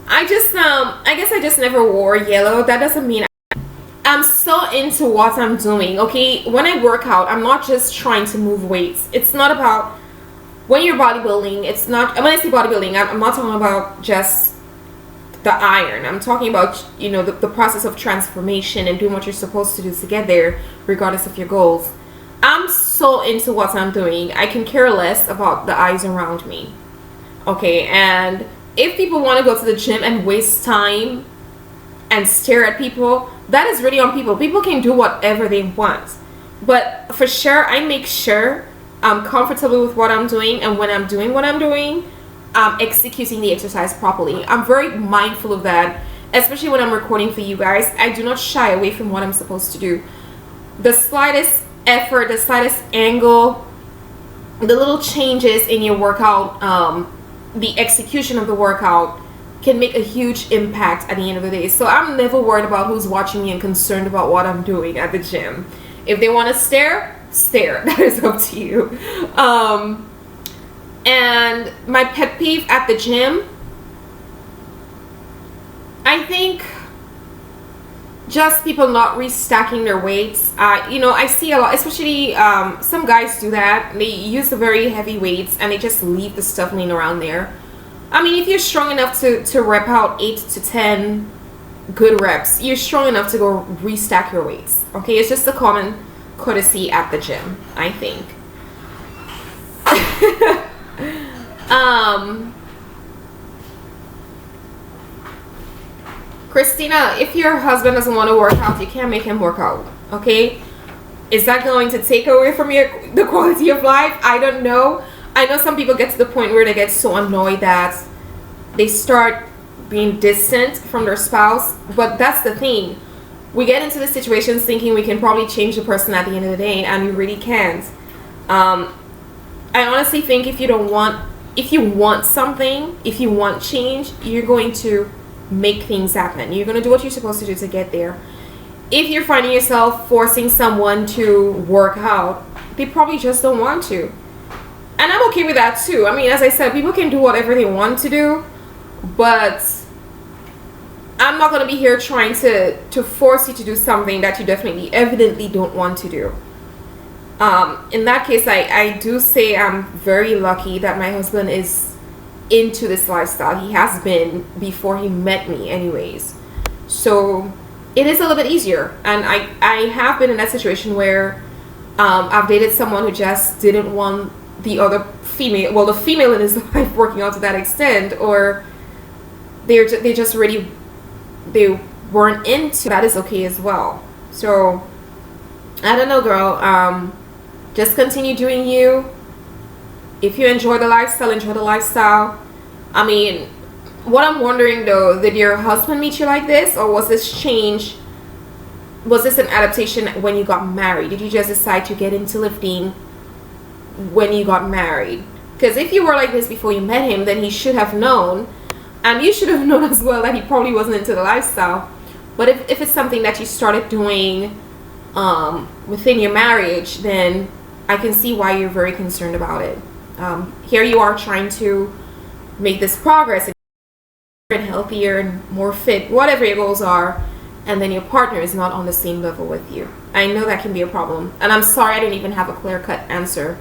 I guess I just never wore yellow. That doesn't mean I'm so into what I'm doing. Okay, when I work out, I'm not just trying to move weights. It's not about, when you're bodybuilding, it's not, when I say bodybuilding, I'm not talking about just the iron. I'm talking about, the process of transformation and doing what you're supposed to do to get there, regardless of your goals. I'm so into what I'm doing. I can care less about the eyes around me. Okay, and if people want to go to the gym and waste time and stare at people, that is really on people. People can do whatever they want. But for sure, I make sure I'm comfortable with what I'm doing, and when I'm doing what I'm doing, I'm executing the exercise properly. I'm very mindful of that, especially when I'm recording for you guys. I do not shy away from what I'm supposed to do. The slightest effort, the slightest angle, the little changes in your workout, the execution of the workout can make a huge impact at the end of the day. So I'm never worried about who's watching me and concerned about what I'm doing at the gym. If they want to stare, that is up to you. And my pet peeve at the gym, I think just people not restacking their weights. I see a lot, especially some guys do that. They use the very heavy weights and they just leave the stuff laying around there. I mean, if you're strong enough to rep out 8 to 10 good reps, you're strong enough to go restack your weights. Okay, it's just a common courtesy at the gym, I think. Christina, if your husband doesn't want to work out, you can't make him work out. Okay, is that going to take away from the quality of life? I don't know. I know some people get to the point where they get so annoyed that they start being distant from their spouse, but that's the thing. We get into the situations thinking we can probably change the person at the end of the day, and we really can't. I honestly think if you want something, if you want change, you're going to make things happen. You're going to do what you're supposed to do to get there. If you're finding yourself forcing someone to work out, they probably just don't want to. And I'm okay with that too. I mean, as I said, people can do whatever they want to do, but I'm not going to be here trying to force you to do something that you evidently don't want to do. In that case, I do say I'm very lucky that my husband is into this lifestyle. He has been before he met me anyways. So it is a little bit easier. And I have been in that situation where I've dated someone who just didn't want the other female, well, the female in his life working out to that extent, or they weren't into that. Is okay as well. So I don't know, girl. Just continue doing you. If you enjoy the lifestyle, enjoy the lifestyle. I mean, What I'm wondering though, did your husband meet you like this, or was this change? Was this an adaptation when you got married? Did you just decide to get into lifting when you got married? Because if you were like this before you met him, then he should have known, and you should have known as well that he probably wasn't into the lifestyle. But if it's something that you started doing within your marriage, then I can see why you're very concerned about it. Here you are trying to make this progress and healthier and more fit, whatever your goals are, and then your partner is not on the same level with you. I know that can be a problem, and I'm sorry I didn't even have a clear-cut answer,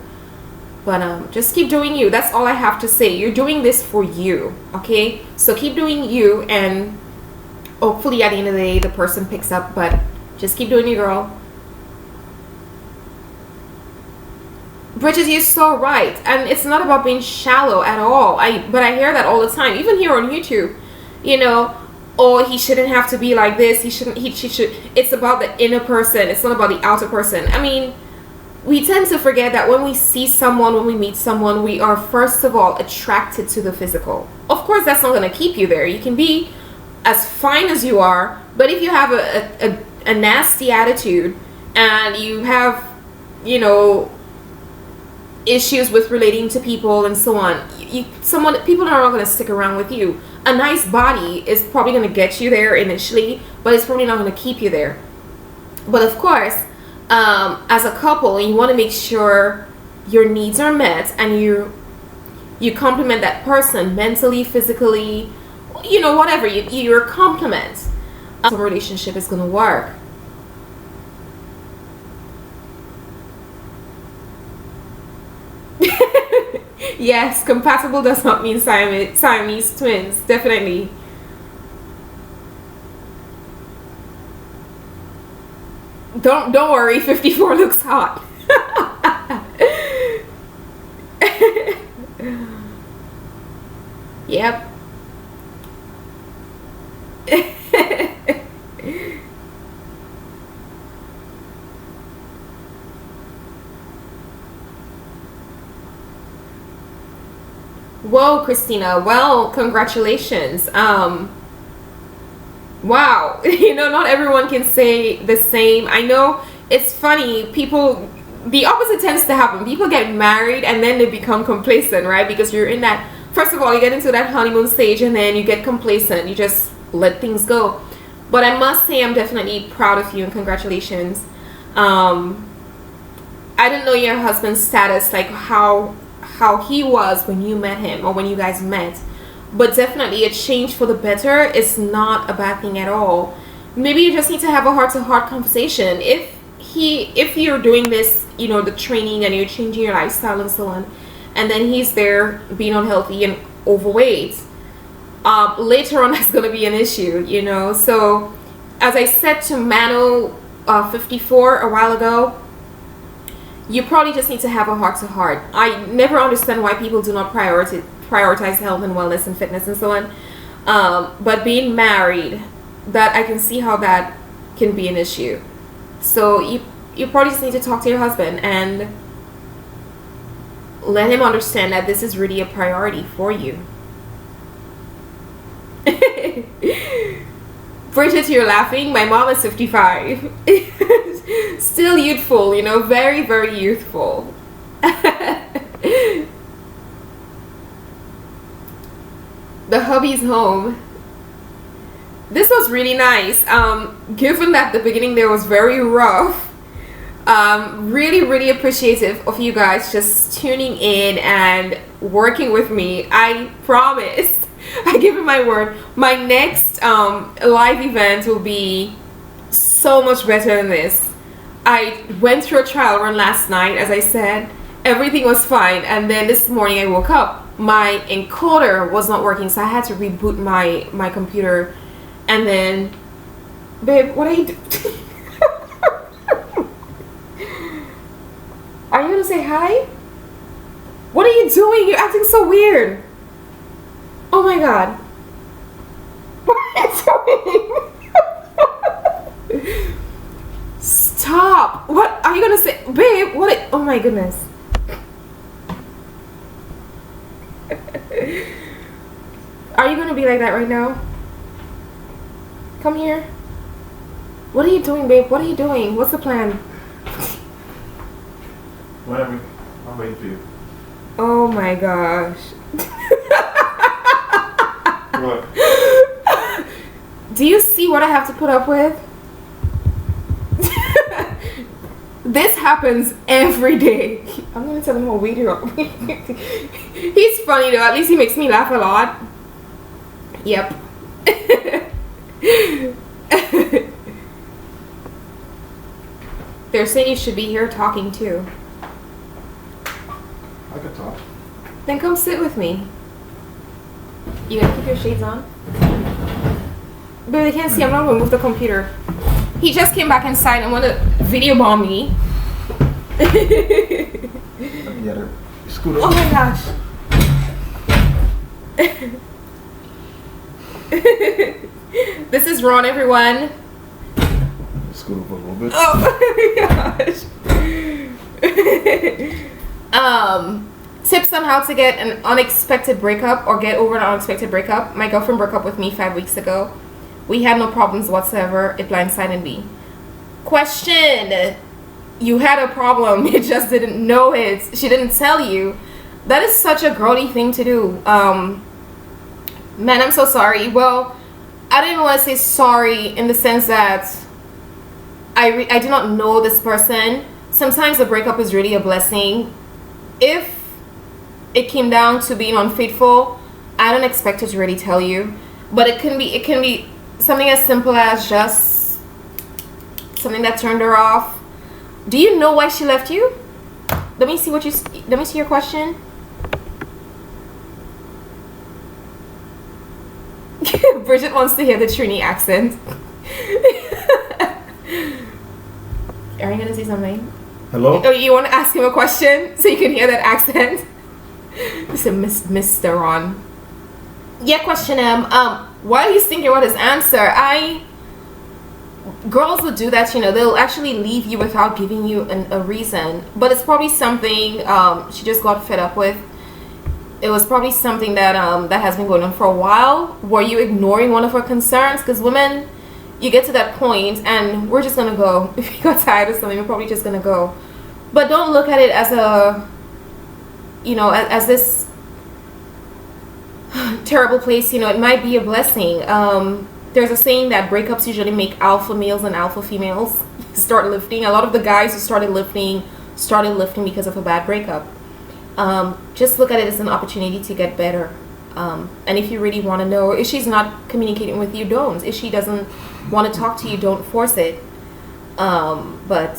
but just keep doing you. That's all I have to say. You're doing this for you, okay? So keep doing you, and hopefully at the end of the day the person picks up, but just keep doing you, girl. Bridget, you're so right, and it's not about being shallow at all. But I hear that all the time, even here on YouTube. You know, oh, he shouldn't have to be like this. He shouldn't. She should. It's about the inner person. It's not about the outer person. I mean, we tend to forget that when we see someone, when we meet someone, we are first of all attracted to the physical. Of course, that's not going to keep you there. You can be as fine as you are, but if you have a nasty attitude and you have, you know, issues with relating to people and so on, people are not going to stick around with you. A nice body is probably going to get you there initially, but it's probably not going to keep you there. But of course, as a couple, you want to make sure your needs are met and you compliment that person mentally, physically, you know, whatever, your compliment. The relationship is going to work. Yes, compatible does not mean Siamese twins. Definitely. Don't worry, 54 looks hot. Yep. Whoa, Christina. Well, congratulations. Wow. You know, not everyone can say the same. I know it's funny. People, the opposite tends to happen. People get married and then they become complacent, right? Because you're in that, first of all, you get into that honeymoon stage and then you get complacent. You just let things go. But I must say I'm definitely proud of you and congratulations. I didn't know your husband's status, like how he was when you met him or when you guys met, but definitely a change for the better is not a bad thing at all. Maybe you just need to have a heart-to-heart conversation. If you're doing this, you know, the training, and you're changing your lifestyle and so on, and then he's there being unhealthy and overweight, later on that's going to be an issue, you know. So as I said to Mano 54 a while ago, you probably just need to have a heart-to-heart. I never understand why people do not prioritize health and wellness and fitness and so on. But being married, that I can see how that can be an issue. So you probably just need to talk to your husband and let him understand that this is really a priority for you. Bridget, you're laughing. My mom is 55. Still youthful, you know, very, very youthful. The hubby's home. This was really nice. Given that the beginning there was very rough, really, really appreciative of you guys just tuning in and working with me. I promise, I give you my word, my next live event will be so much better than this. I went through a trial run last night, as I said. Everything was fine, and then this morning I woke up. My encoder was not working, so I had to reboot my computer. And then, babe, what are you doing? Are you gonna say hi? What are you doing? You're acting so weird. Oh my god. What are you doing? Stop. What are you gonna say? Babe, what? Oh my goodness. Are you gonna be like that right now? Come here. What are you doing, babe? What are you doing? What's the plan? Whatever. I'm waiting for you. Oh my gosh. What? Do you see what I have to put up with? This happens every day. I'm gonna tell him how weird you are. He's funny though. At least he makes me laugh a lot. Yep. They're saying you should be here talking too. I could talk. Then come sit with me. You gonna keep your shades on? But they can't see. I'm not gonna move the computer. He just came back inside and wanted to video bomb me. Let me get her. Scoot over. Oh my gosh. This is Ron, everyone. Scoot over a little bit. Oh my gosh. Tips on how to get an unexpected breakup or get over an unexpected breakup. My girlfriend broke up with me 5 weeks ago. We had no problems whatsoever. It blindsided me. Question. You had a problem. You just didn't know it. She didn't tell you. That is such a girly thing to do. Man, I'm so sorry. Well, I don't even want to say sorry in the sense that I do not know this person. Sometimes a breakup is really a blessing. If it came down to being unfaithful, I don't expect her to really tell you. But it can be something as simple as just something that turned her off. Do you know why she left you? Let me see your question. Bridget wants to hear the Trini accent. Are you gonna say something? Hello? Oh, you want to ask him a question so you can hear that accent? Listen, Mr. Ron. Yeah, question him. While he's thinking about his answer, girls would do that, they'll actually leave you without giving you a reason. But it's probably something she just got fed up with. It was probably something that that has been going on for a while. Were you ignoring one of her concerns? Because women, you get to that point and we're just gonna go. If you got tired of something, we're probably just gonna go. But don't look at it as as this terrible place. It might be a blessing. There's a saying that breakups usually make alpha males and alpha females start lifting. A lot of the guys who started lifting because of a bad breakup. Just look at it as an opportunity to get better. And if you really want to know, if she's not communicating with you, don't. If she doesn't want to talk to you, don't force it. But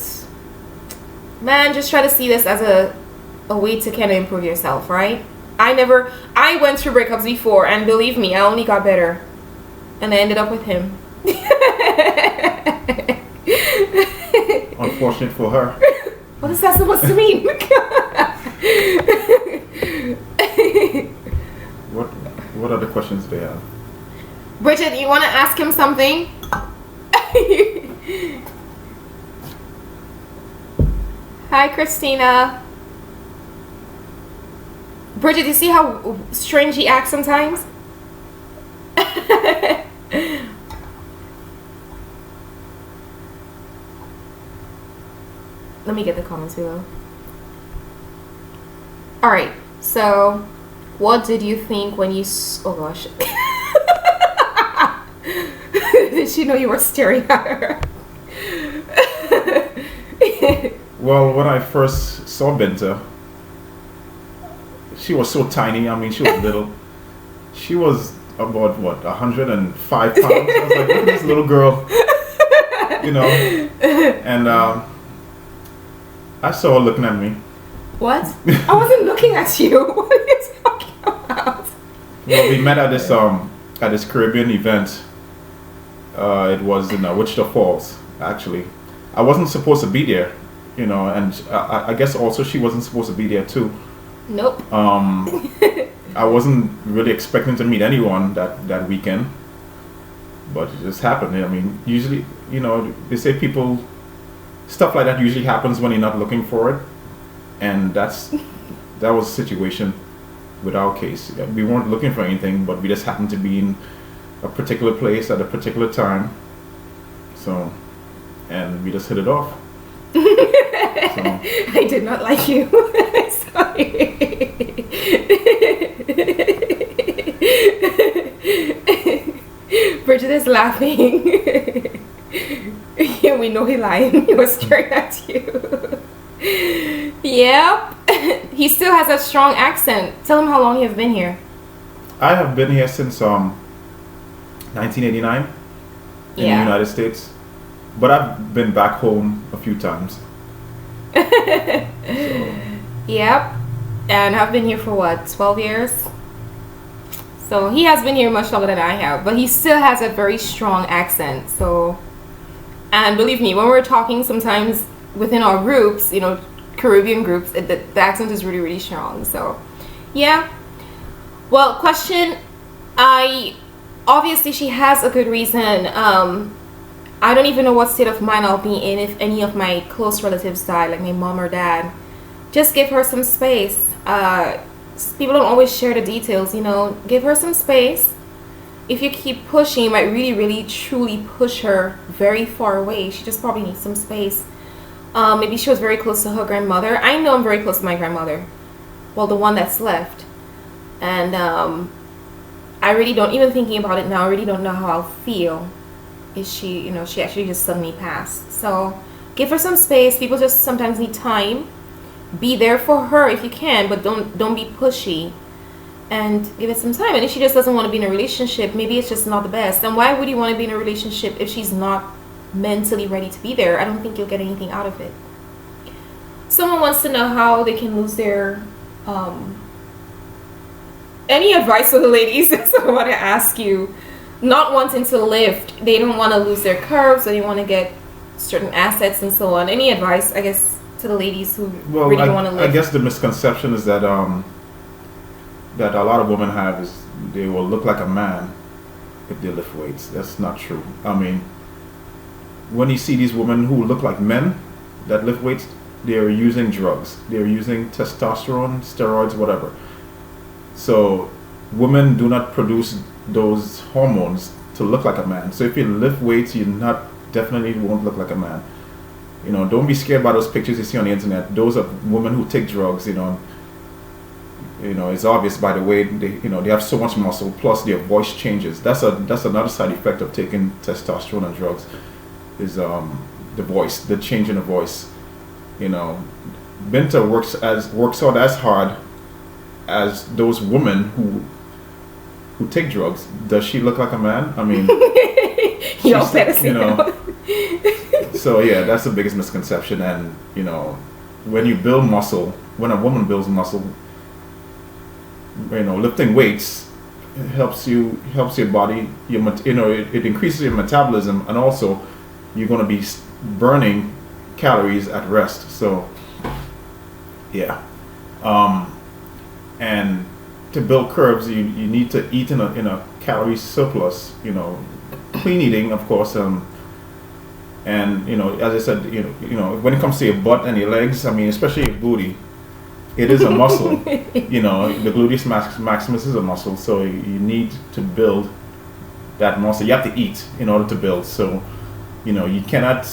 man, just try to see this as a way to kind of improve yourself, right? I went through breakups before, and believe me, I only got better. And I ended up with him. Unfortunate for her. What is that supposed to mean? What other questions do they have? Bridget, you want to ask him something? Hi, Christina. Bridget, you see how strange he acts sometimes? Let me get the comments below. Alright, so what did you think when you... Oh gosh. Did she know you were staring at her? Well, when I first saw Binta, she was so tiny. I mean, she was little. She was about, 105 pounds? I was like, look at this little girl. And I saw her looking at me. What? I wasn't looking at you. What are you talking about? Well, we met at this Caribbean event. It was in Wichita Falls, actually. I wasn't supposed to be there, and I guess also she wasn't supposed to be there too. Nope. I wasn't really expecting to meet anyone that weekend, but it just happened. I mean, usually, they say stuff like that usually happens when you're not looking for it, and that was the situation. with our case. We weren't looking for anything, but we just happened to be in a particular place at a particular time. So, and we just hit it off. So, I did not like you. Sorry. Bridget is laughing. Yeah, we know he lying. He was staring at you. Yep. He still has that strong accent. Tell him how long you've been here. I have been here since 1989 in the United States, but I've been back home a few times. So. Yep. And I've been here for what, 12 years? So he has been here much longer than I have, but he still has a very strong accent. So, and believe me, when we're talking sometimes within our groups, you know, Caribbean groups, the accent is really, really strong. So, yeah. Well, question, obviously she has a good reason. I don't even know what state of mind I'll be in if any of my close relatives die, like my mom or dad. Just give her some space. People don't always share the details, you know. Give her some space. If you keep pushing, you might really, really, truly push her very far away. She just probably needs some space. Maybe she was very close to her grandmother. I know I'm very close to my grandmother. Well, the one that's left. And I really don't, even thinking about it now, I really don't know how I'll feel if she, you know, she actually just suddenly passed. So give her some space. People just sometimes need time. Be there for her if you can, but don't be pushy, and give it some time. And if she just doesn't want to be in a relationship, maybe it's just not the best. And why would you want to be in a relationship if she's not mentally ready to be there? I don't think you'll get anything out of it. Someone wants to know how they can lose their any advice for the ladies. So I want to ask you, not wanting to lift, they don't want to lose their curves, or they want to get certain assets and so on. Any advice, I guess, to the ladies who really don't want to lift? I guess the misconception is that that a lot of women have is they will look like a man if they lift weights. That's not true. I mean, when you see these women who look like men that lift weights, they're using drugs. They're using testosterone, steroids, whatever. So women do not produce those hormones to look like a man. So if you lift weights, you definitely won't look like a man. You know, don't be scared by those pictures you see on the internet. Those are women who take drugs. You know, it's obvious by the way they have so much muscle. Plus, their voice changes. That's another side effect of taking testosterone and drugs, is the voice, the change in the voice. You know, Binta works out as hard as those women who take drugs. Does she look like a man? I mean, you know. So yeah, that's the biggest misconception. And you know, when you build muscle, when a woman builds muscle, you know, lifting weights helps your body. It increases your metabolism, and also you're going to be burning calories at rest. So yeah, and to build curves, you need to eat in a calorie surplus. You know, clean eating, of course. And you know, as I said, you know, when it comes to your butt and your legs, I mean, especially your booty, it is a muscle. You know, the gluteus maximus is a muscle, so you need to build that muscle. You have to eat in order to build. So, you know, you cannot,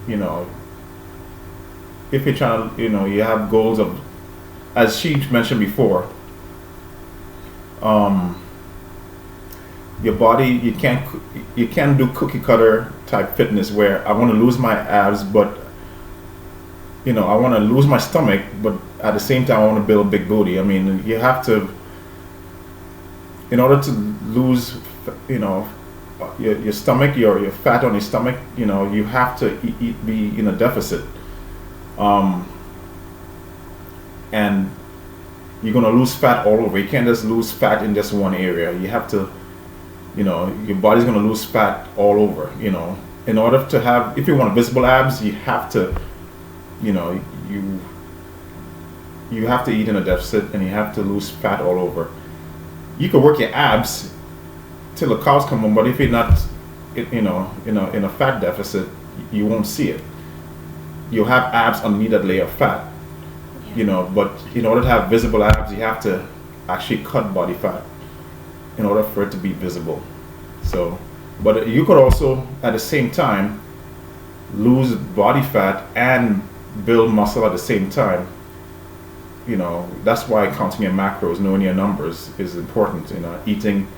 you know, if you're trying to, you know, you have goals of, as she mentioned before, your body, you can't do cookie cutter type fitness where I want to lose my abs, but you know, I want to lose my stomach, but at the same time I want to build a big booty. I mean, you have to, in order to lose, you know, your stomach, your fat on your stomach, you know, you have to be in a deficit, and you're gonna lose fat all over. You can't just lose fat in just one area. You have to, you know, your body's gonna lose fat all over. You know, in order to have, if you want visible abs, you have to, you know, you have to eat in a deficit, and you have to lose fat all over. You can work your abs till the cows come home, but if you're not, you know, in a fat deficit, you won't see it. You'll have abs underneath that layer of fat. you know. But in order to have visible abs, you have to actually cut body fat in order for it to be visible. So, but you could also at the same time lose body fat and build muscle at the same time. You know, that's why counting your macros, knowing your numbers is important. You know, eating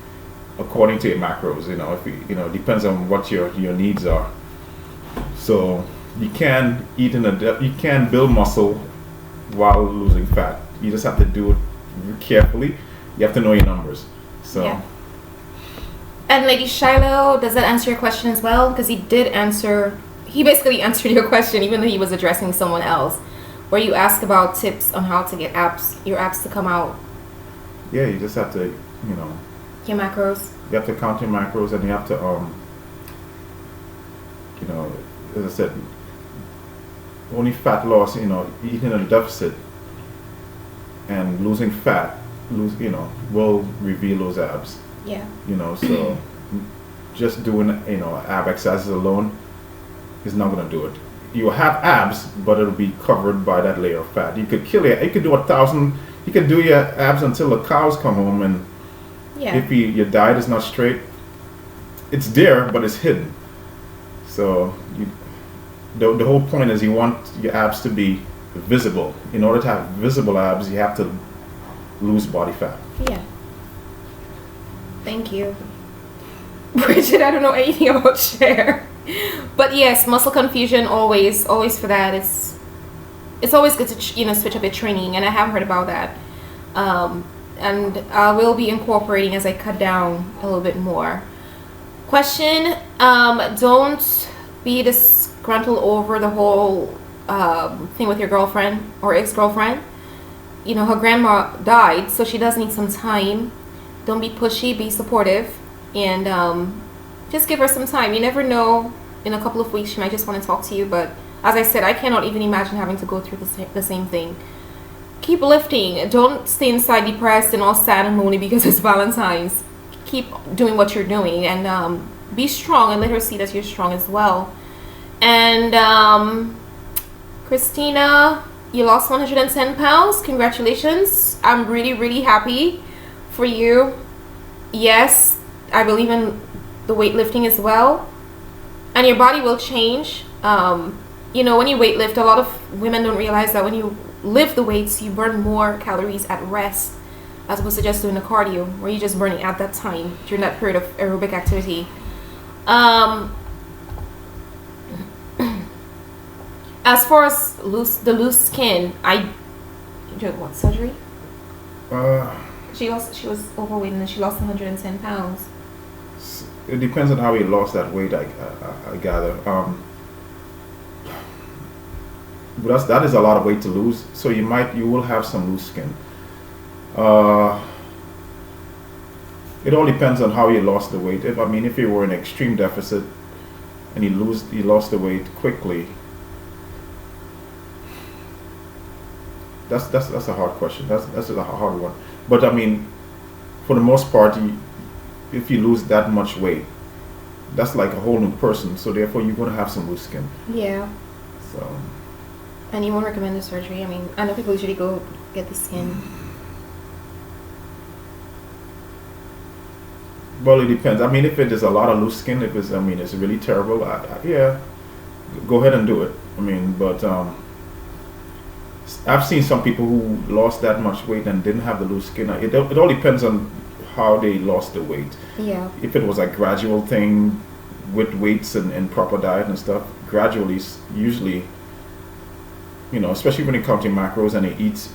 according to your macros. You know, if you know, depends on what your needs are. So you can you can build muscle while losing fat. You just have to do it carefully. You have to know your numbers. So. Yeah. And Lady Shiloh, does that answer your question as well? Because he did answer. He basically answered your question, even though he was addressing someone else, where you ask about tips on how to get your abs to come out. Yeah, you just have to, you know. Your macros. You have to count your macros, and you have to, you know, as I said, only fat loss, you know, eating at a deficit and losing fat, you know, will reveal those abs. Yeah. You know, so just doing, you know, ab exercises alone is not going to do it. You'll have abs, but it'll be covered by that layer of fat. You could kill it. You could do 1,000. You could do your abs until the cows come home, and if your diet is not straight, it's there, but it's hidden. So the whole point is you want your abs to be visible. In order to have visible abs, you have to lose body fat. Yeah. Thank you. Bridget, I don't know anything about Cher. But yes, muscle confusion always for that. It's always good to switch up your training, and I have heard about that. And I will be incorporating as I cut down a little bit more. Question: don't be disgruntled over the whole thing with your girlfriend or ex-girlfriend. You know, her grandma died, so she does need some time. Don't be pushy, be supportive, and just give her some time. You never know, in a couple of weeks she might just want to talk to you, but as I said, I cannot even imagine having to go through the same thing. Keep lifting. Don't stay inside depressed and all sad and lonely because it's Valentine's. Keep doing what you're doing, and be strong, and let her see that you're strong as well. And Christina, you lost 110 pounds. Congratulations. I'm really, really happy for you. Yes, I believe in the weightlifting as well, and your body will change. You know, when you weightlift, a lot of women don't realize that when you lift the weights, you burn more calories at rest as opposed to just doing the cardio, where you just burn it at that time during that period of aerobic activity. As far as the loose skin, what, surgery? She was overweight and then she lost 110 pounds. It depends on how you lost that weight, I gather. But that is a lot of weight to lose. So you will have some loose skin. It all depends on how you lost the weight. If you were in extreme deficit and you lost the weight quickly, that's a hard question. That's a hard one. But for the most part, if you lose that much weight, that's like a whole new person. So therefore, you're going to have some loose skin. Yeah. So. And you won't recommend the surgery? I know people usually go get the skin. Well, it depends. If it is a lot of loose skin, if it's really terrible, yeah, go ahead and do it. But I've seen some people who lost that much weight and didn't have the loose skin. It all depends on how they lost the weight. Yeah. If it was a gradual thing with weights and proper diet and stuff, gradually, usually, especially when it comes to macros and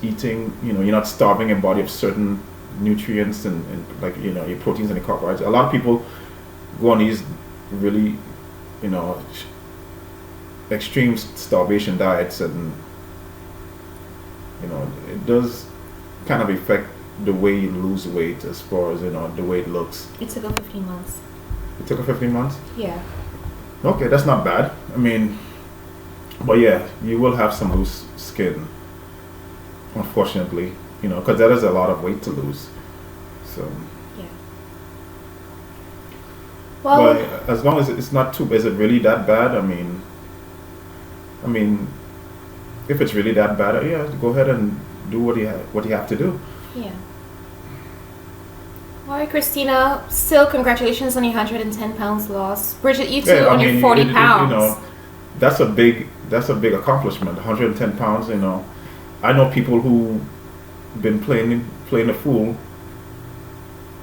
eating, you're not starving your body of certain nutrients and your proteins and the carbohydrates. A lot of people go on these really, extreme starvation diets, and it does kind of affect the way you lose weight as far as the way it looks. It took 15 months. It took 15 months? Yeah. Okay, that's not bad. But yeah, you will have some loose skin, unfortunately, because that is a lot of weight to lose. So. Yeah. Well. But as long as it's not too, is it really that bad? if it's really that bad, yeah, go ahead and do what you have to do. Yeah. All right, Christina. Still, congratulations on your 110 pounds loss. Bridget, you too on your 40 pounds. You know, that's a big accomplishment. 110 pounds. You know, I know people who been playing the fool.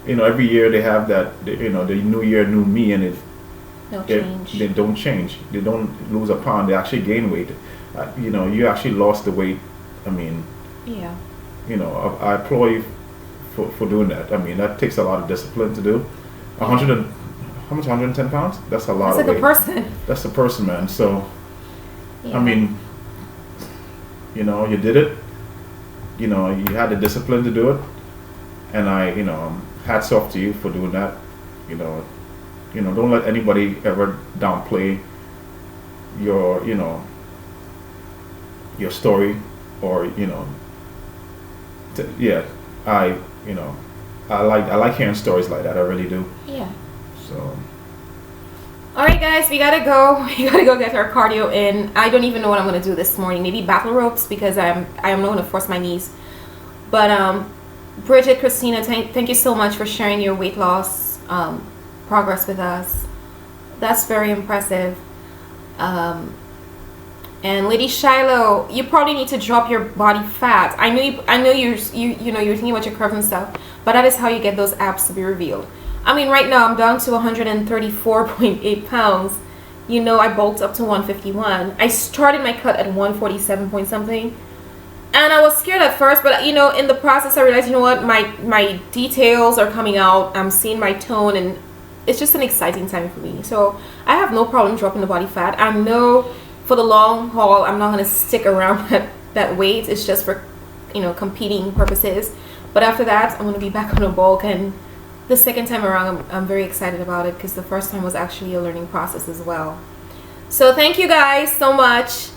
You know, every year they have that. You know, the new year, new me, and they don't change. They don't lose a pound. They actually gain weight. You know, you actually lost the weight. I mean, yeah. You know, I applaud you for doing that. I mean, that takes a lot of discipline to do. 110 pounds? That's a lot of weight. That's like a person. That's a person, man. So, yeah. I mean, you know, you did it. You know, you had the discipline to do it. And you know, hats off to you for doing that. You know, don't let anybody ever downplay your, you know, your story, or, you know, you know, I like hearing stories like that. I really do. Yeah. So. All right, guys, we gotta go. We gotta go get our cardio in. I don't even know what I'm gonna do this morning. Maybe battle ropes, because I am not gonna force my knees. But Bridget, Christina, thank you so much for sharing your weight loss progress with us. That's very impressive. And Lady Shiloh, you probably need to drop your body fat. I know you're thinking about your curves and stuff, but that is how you get those abs to be revealed. I mean, right now I'm down to 134.8 pounds. You know, I bulked up to 151. I started my cut at 147 point something, and I was scared at first, but you know, in the process I realized, you know what, my details are coming out. I'm seeing my tone, and it's just an exciting time for me. So I have no problem dropping the body fat. I know for the long haul, I'm not going to stick around that weight. It's just for, you know, competing purposes. But after that, I'm going to be back on a bulk. And the second time around, I'm very excited about it, because the first time was actually a learning process as well. So thank you guys so much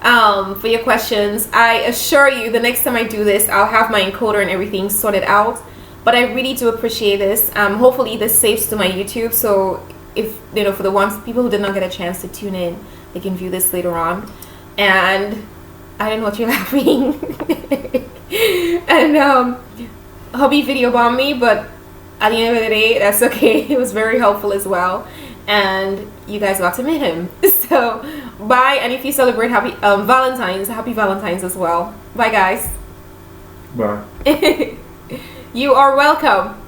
for your questions. I assure you, the next time I do this, I'll have my encoder and everything sorted out. But I really do appreciate this. Hopefully this saves to my YouTube. So if, you know, for the people who did not get a chance to tune in, they can view this later on. And I don't know what you're laughing. And hubby video bombed me, but at the end of the day, that's okay. It was very helpful as well, and you guys got to meet him. So bye. And if you celebrate happy Valentine's as well. Bye, guys. Bye. You are welcome.